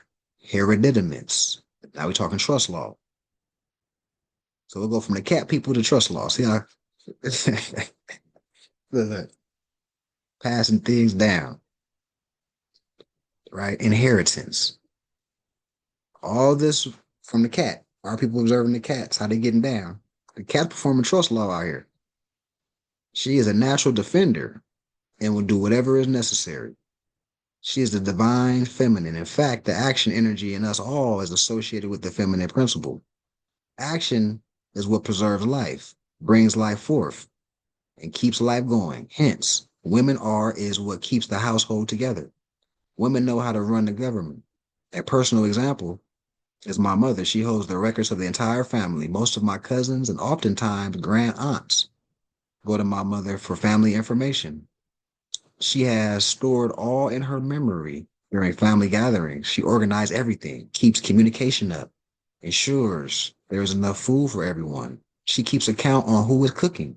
hereditaments. Now we're talking trust law. So we'll go from the cat people to trust law. See how passing things down, right? Inheritance. All this from the cat. Our people observing the cats, how they getting down. The cat performing trust law out here. She is a natural defender and will do whatever is necessary. She is the divine feminine. In fact, the action energy in us all is associated with the feminine principle. Action is what preserves life, brings life forth, and keeps life going. Hence, Women is what keeps the household together. Women know how to run the government. A personal example is my mother. She holds the records of the entire family. Most of my cousins and oftentimes grand aunts go to my mother for family information. She has stored all in her memory during family gatherings. She organized everything, keeps communication up, ensures there's enough food for everyone. She keeps account on who is cooking,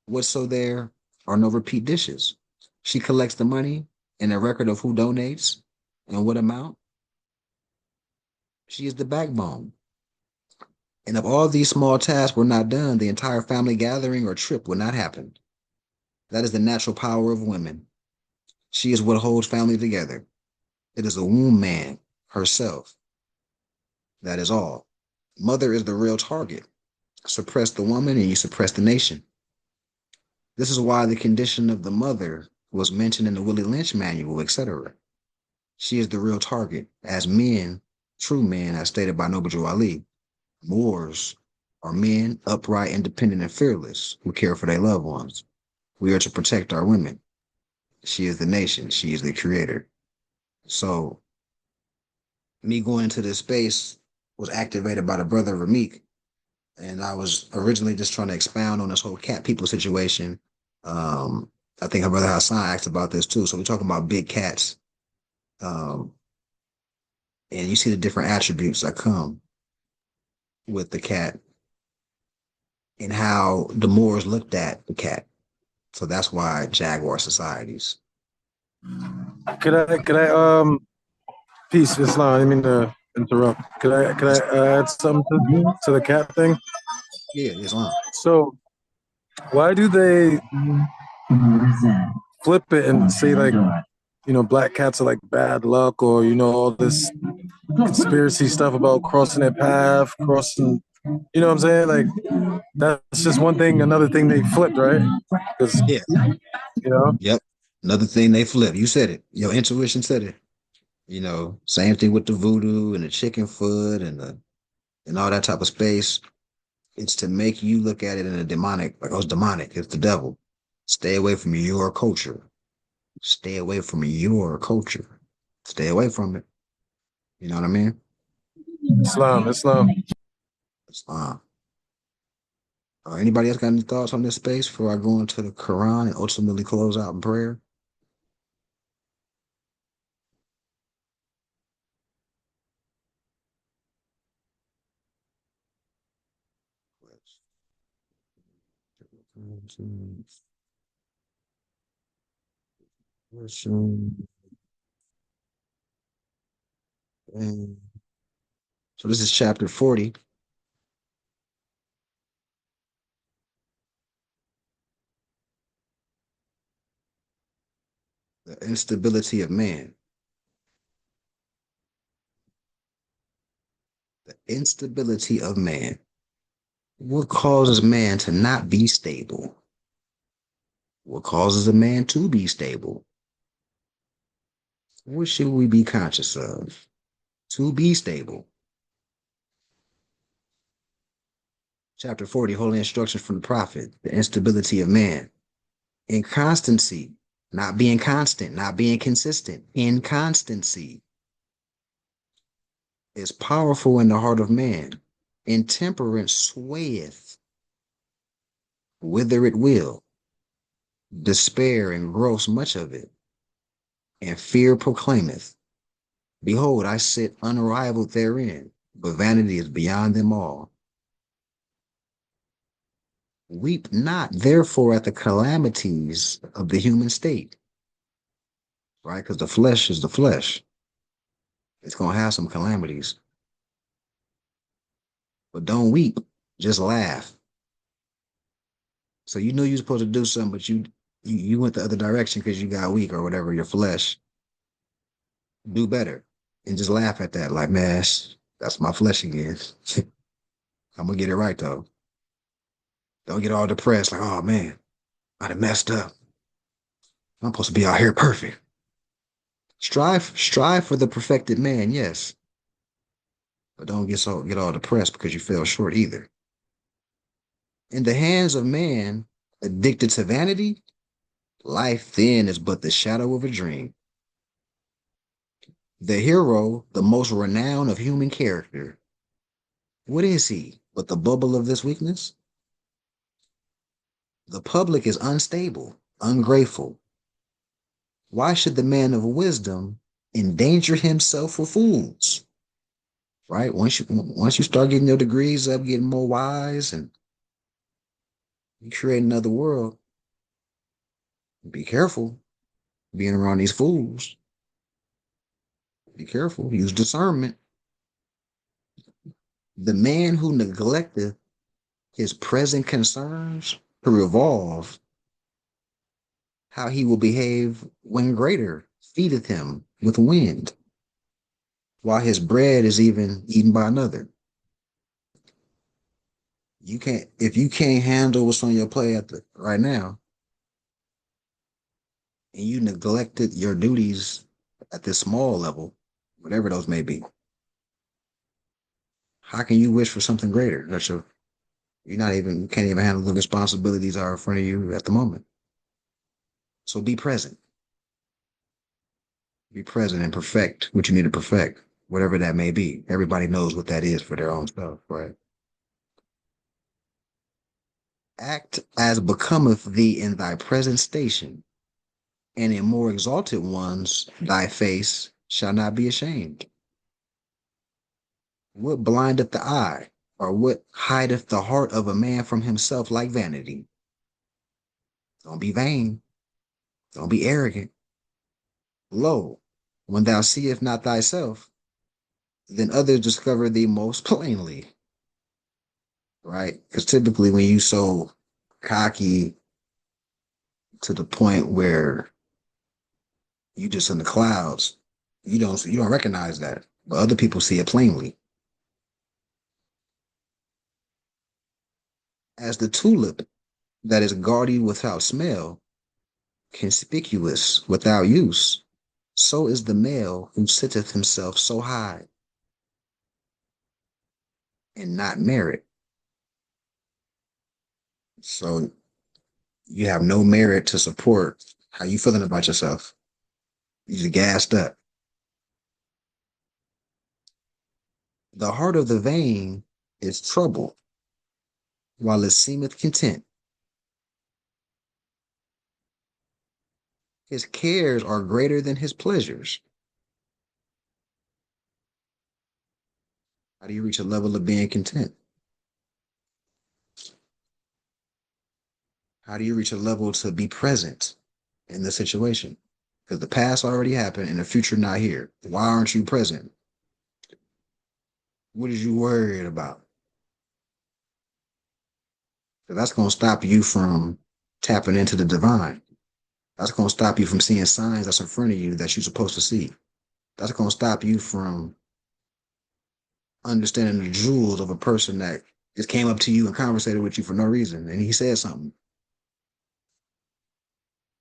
what's so there are no repeat dishes. She collects the money and a record of who donates and what amount. She is the backbone. And if all these small tasks were not done, the entire family gathering or trip would not happen. That is the natural power of women. She is what holds family together. It is a womb man herself. That is all. Mother is the real target. Suppress the woman and you suppress the nation. This is why the condition of the mother was mentioned in the Willie Lynch manual, etc. She is the real target. As men, true men, as stated by Noble Drew Ali, Moors are men upright, independent, and fearless who care for their loved ones. We are to protect our women. She is the nation. She is the creator. So me going into this space was activated by the brother Ramik. And I was originally just trying to expound on this whole cat people situation. I think her brother Hassan asked about this too. So we're talking about big cats. And you see the different attributes that come with the cat and how the Moors looked at the cat. So that's why Jaguar societies. Could I peace, Islam. I didn't mean to interrupt. Could I add something to the cat thing? Yeah, Islam. So why do they flip it and say like, black cats are like bad luck, or all this conspiracy stuff about crossing their path, crossing, what I'm saying? Like that's just one thing. Another thing they flipped, right? Because Yeah. Yep. Another thing they flip. You said it. Your intuition said it. Same thing with the voodoo and the chicken foot and all that type of space. It's to make you look at it in a demonic, like, oh, it's demonic. It's the devil. Stay away from your culture. Stay away from your culture. Stay away from it. You know what I mean? Islam. Islam. Anybody else got any thoughts on this space before I go into the Quran and ultimately close out in prayer? So this is chapter 40. The instability of man. The instability of man. What causes man to not be stable? What causes a man to be stable? What should we be conscious of to be stable? Chapter 40, holy instructions from the prophet, the instability of man. Inconstancy, not being constant, not being consistent. Inconstancy is powerful in the heart of man. Intemperance swayeth, whither it will. Despair engross much of it, and fear proclaimeth, behold, I sit unrivaled therein, but vanity is beyond them all. Weep not, therefore, at the calamities of the human state, right? Because the flesh is the flesh. It's going to have some calamities. But don't weep, just laugh. So you knew you were supposed to do something, but you went the other direction because you got weak or whatever, your flesh. Do better and just laugh at that. Like, man, that's my flesh again. I'm going to get it right, though. Don't get all depressed, like, oh, man, I done messed up. I'm supposed to be out here perfect. Strive for the perfected man, yes. But don't get all depressed because you fell short either. In the hands of man, addicted to vanity, Life then is but the shadow of a dream. The hero, the most renowned of human character, what is he but the bubble of this weakness? The public is unstable, ungrateful. Why should the man of wisdom endanger himself for fools? Right? Once you start getting your degrees up, getting more wise, and you create another world, be careful being around these fools. Be careful. Use discernment. The man who neglecteth his present concerns to revolve how he will behave when greater feedeth him with wind, while his bread is even eaten by another. You can't if you can't handle what's on your plate right now, and you neglected your duties at this small level, whatever those may be. How can you wish for something greater? You can't even handle the responsibilities that are in front of you at the moment. So be present. Be present and perfect what you need to perfect, whatever that may be. Everybody knows what that is for their own stuff, right? Act as becometh thee in thy present station, and in more exalted ones thy face shall not be ashamed. What blindeth the eye, or what hideth the heart of a man from himself like vanity? Don't be vain. Don't be arrogant. Lo, when thou seest not thyself, then others discover thee most plainly, right? Because typically when you so cocky to the point where you just in the clouds, you don't recognize that, but other people see it plainly. As the tulip that is gaudy without smell, conspicuous without use, so is the male who sitteth himself so high and not merit. So you have no merit to support how you feeling about yourself. You just gassed up. The heart of the vain is trouble, while it seemeth content. His cares are greater than his pleasures. How do you reach a level of being content? How do you reach a level to be present in the situation? Because the past already happened and the future not here. Why aren't you present? What is you worried about? Because that's going to stop you from tapping into the divine. That's going to stop you from seeing signs that's in front of you that you're supposed to see. That's going to stop you from understanding the jewels of a person that just came up to you and conversated with you for no reason. And he said something.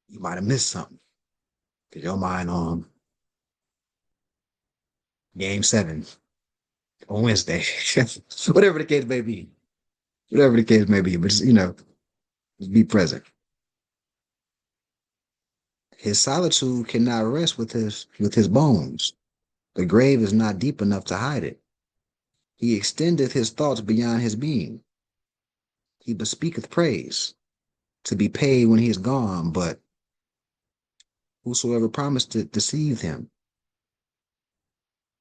You might have missed something. Because your mind on game 7 on Wednesday. Whatever the case may be. Whatever the case may be. But just be present. His solitude cannot rest with his bones. The grave is not deep enough to hide it. He extendeth his thoughts beyond his being. He bespeaketh praise to be paid when he is gone, but whosoever promised to deceive him,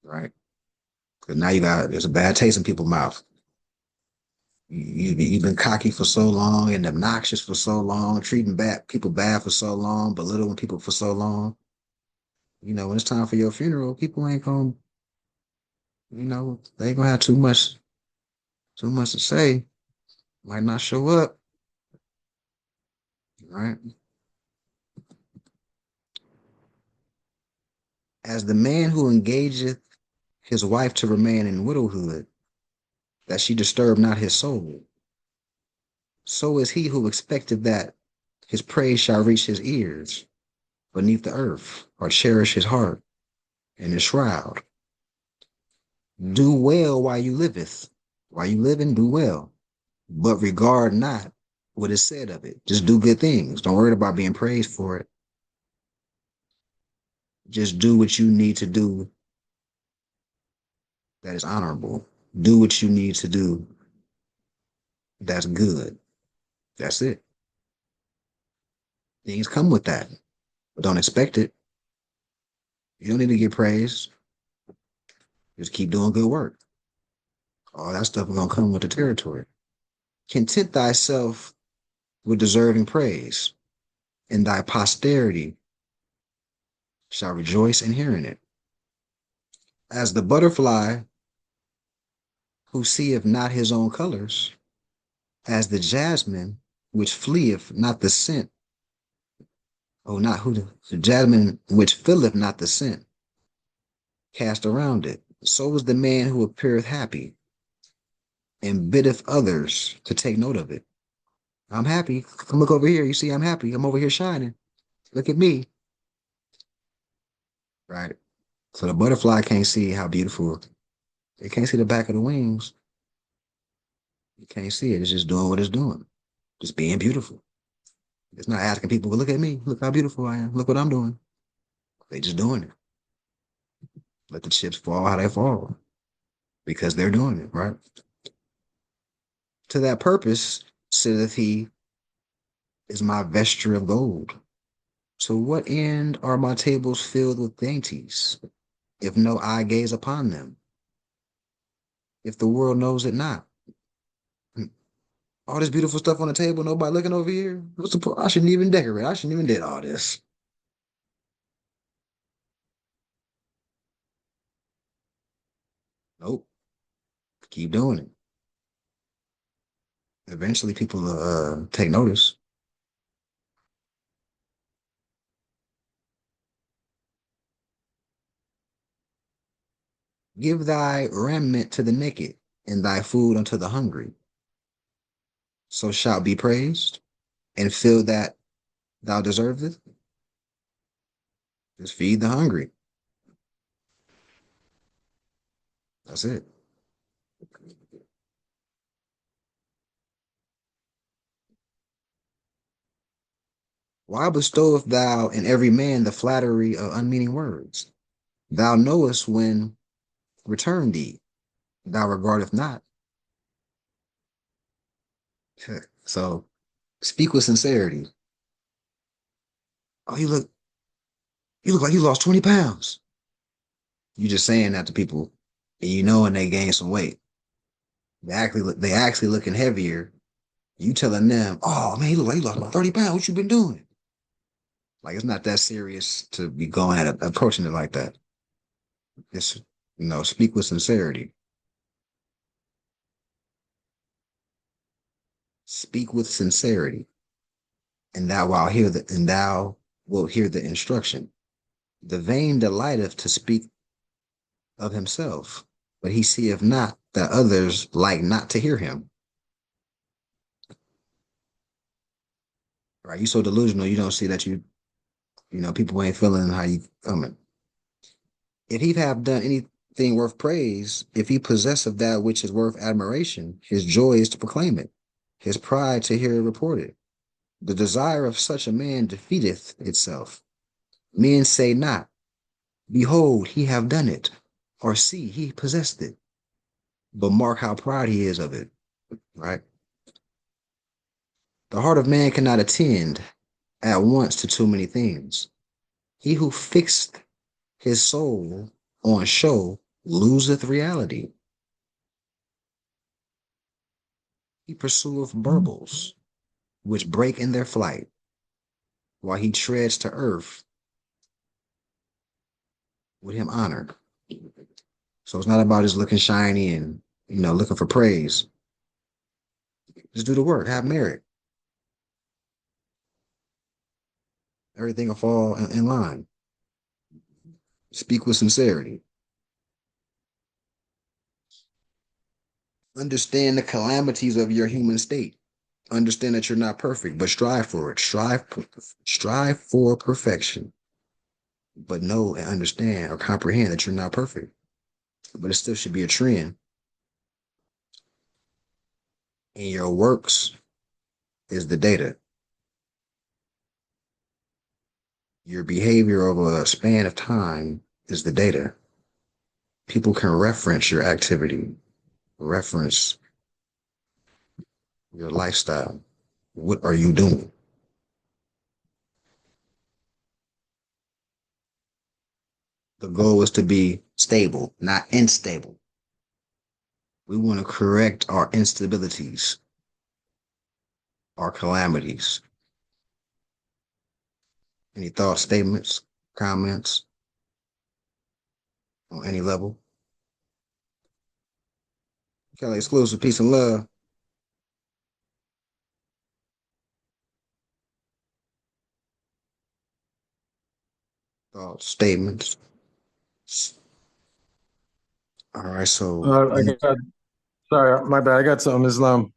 right? Because now there's a bad taste in people's mouth. You've been cocky for so long and obnoxious for so long, treating people bad for so long, belittling people for so long. When it's time for your funeral, people ain't gonna, they ain't gonna have too much to say. Might not show up, right? As the man who engageth his wife to remain in widowhood, that she disturb not his soul, so is he who expected that his praise shall reach his ears beneath the earth, or cherish his heart in his shroud. Do well while you liveth. While you living, do well. But regard not what is said of it. Just do good things. Don't worry about being praised for it. Just do what you need to do that is honorable. Do what you need to do that's good. That's it. Things come with that. But don't expect it. You don't need to get praised. Just keep doing good work. All that stuff is gonna come with the territory. Content thyself with deserving praise, and thy posterity shall rejoice in hearing it. As the butterfly who seeth not his own colors, as the jasmine which fleeth not the scent, not who the jasmine which filleth not the scent, cast around it. So is the man who appeareth happy, and biddeth others to take note of it. I'm happy. Come look over here. You see, I'm happy. I'm over here shining. Look at me. Right. So the butterfly can't see how beautiful. It can't see the back of the wings. You can't see it. It's just doing what it's doing. Just being beautiful. It's not asking people, well, look at me. Look how beautiful I am. Look what I'm doing. They just doing it. Let the chips fall how they fall. Because they're doing it, right? To that purpose, saith he, is my vesture of gold. To what end are my tables filled with dainties, if no eye gaze upon them? If the world knows it not? All this beautiful stuff on the table, nobody looking over here. What's the point? I shouldn't even decorate. I shouldn't even did all this. Nope. Keep doing it. Eventually, people will take notice. Give thy raiment to the naked, and thy food unto the hungry. So shalt be praised, and feel that thou deservest. Just feed the hungry. That's it. Why bestowest thou in every man the flattery of unmeaning words? Thou knowest when return thee, thou regardeth not. So speak with sincerity. Oh, you look like you lost 20 pounds. You just saying that to people, and you know, and they gain some weight. They actually looking heavier. You telling them, oh man, you look like you lost about 30 pounds. What you been doing? Like it's not that serious to be going at it, approaching it like that. Just speak with sincerity. Speak with sincerity, and thou wilt hear the instruction. The vain delighteth to speak of himself, but he seeth not that others like not to hear him. Right? You so delusional, you don't see that people ain't feeling how you coming. If he have done anything worth praise, if he possess of that which is worth admiration, his joy is to proclaim it, his pride to hear it reported. The desire of such a man defeateth itself. Men say not, behold, he have done it, or see, he possessed it. But mark how proud he is of it, right? The heart of man cannot attend at once to too many things. He who fixed his soul on show loseth reality. He pursueth burbles, which break in their flight, while he treads to earth with him honor. So it's not about just looking shiny and looking for praise. Just do the work, have merit. Everything will fall in line. Speak with sincerity. Understand the calamities of your human state. Understand that you're not perfect, but strive for it. Strive for perfection. But know and understand or comprehend that you're not perfect. But it still should be a trend in your works is the data. Your behavior over a span of time is the data. People can reference your activity, reference your lifestyle. What are you doing? The goal is to be stable, not unstable. We want to correct our instabilities, our calamities. Any thoughts, statements, comments on any level? Kelly Exclusive, peace and love. Thoughts, statements. All right, so Sorry, my bad. I got something, Islam.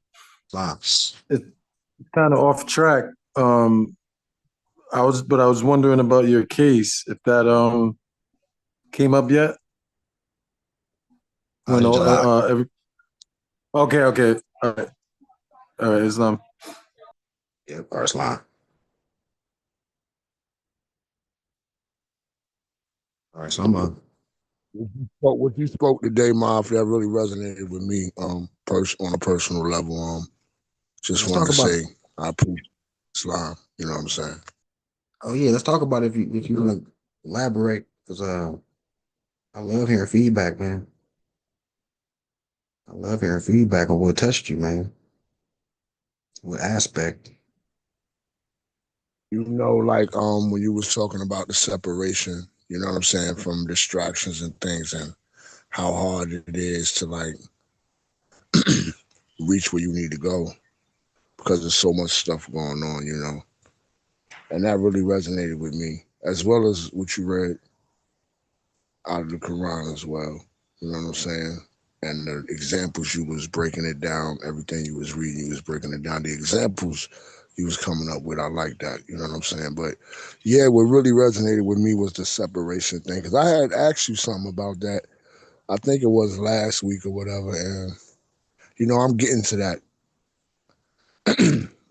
Lots. It's kind of off track. I was wondering about your case, if that came up yet. When July. okay, all right, Islam. Yep, Arslan. All right, so I'm a What you spoke today, Marv, that really resonated with me, on a personal level. Just Let's wanted talk to about say I appreciate Islam. You know what I'm saying? Oh yeah, let's talk about it if you want to elaborate, because I love hearing feedback, man. I love hearing feedback on what touched you, man. What aspect? You know, like when you was talking about the separation, you know what I'm saying, from distractions and things, and how hard it is to like reach where you need to go because there's so much stuff going on, you know. And that really resonated with me, as well as what you read out of the Quran as well. You know what I'm saying? And the examples you was breaking it down, everything you was reading, you was breaking it down. The examples you was coming up with, I like that. You know what I'm saying? But yeah, what really resonated with me was the separation thing. Because I had asked you something about that. I think it was last week or whatever. And, you know, I'm getting to that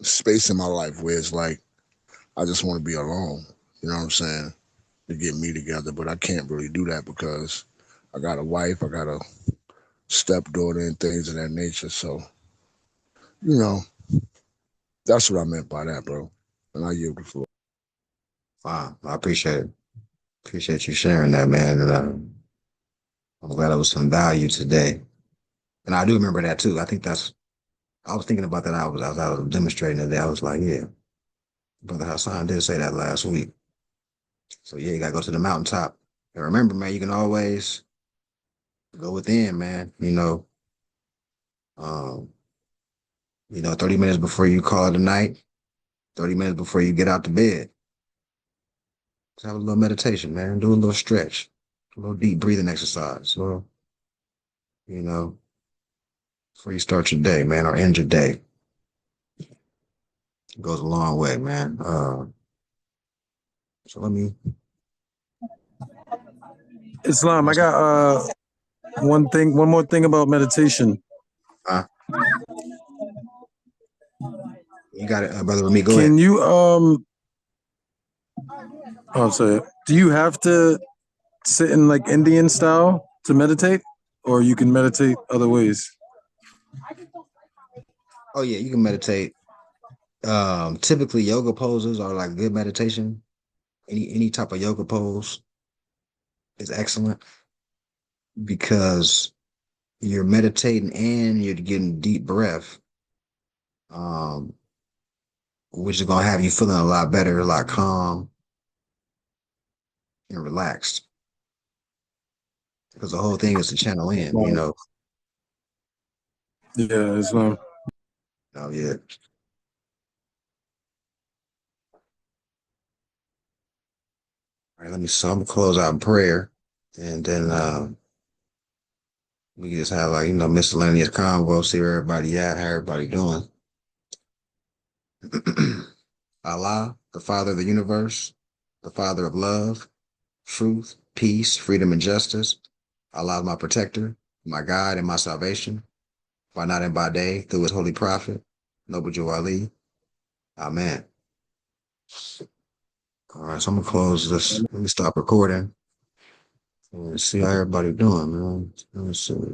space in my life where it's like, I just want to be alone. You know what I'm saying? To get me together. But I can't really do that because I got a wife, I got a stepdaughter and things of that nature. So, you know, that's what I meant by that, bro. And I yield the floor. Wow, I appreciate it. Appreciate you sharing that, man. And I'm glad it was some value today. And I do remember that too. I was thinking about that. I was demonstrating today. I was like, yeah, Brother Hassan did say that last week. So yeah, you gotta go to the mountaintop. And remember, man, you can always go within, man. Um, 30 minutes before you call it a night, 30 minutes before you get out to bed. Just have a little meditation, man. Do a little stretch, a little deep breathing exercise. So, you know, before you start your day, man, or end your day. It goes a long way, man. So Islam, I got one more thing about meditation. uh, you got it, Brother Rami, go ahead. Can you oh sorry. Do you have to sit in like Indian style to meditate? Or you can meditate other ways? Oh yeah, you can meditate. Typically yoga poses are like good meditation. Any type of yoga pose is excellent because you're meditating and you're getting deep breath, um, which is gonna have you feeling a lot better, a lot calm and relaxed. Because the whole thing is to channel in, Yeah, Islam. Oh yeah. All right, so I'm gonna close out in prayer, and then we can just have like miscellaneous convo, see where everybody at, how everybody doing. Allah, the Father of the universe, the Father of love, truth, peace, freedom, and justice. Allah is my protector, my guide, and my salvation. By night and by day, through his holy prophet, Noble Jew Ali. Amen. All right, so I'm gonna close this. Let me stop recording and see how everybody doing, man. Let's see.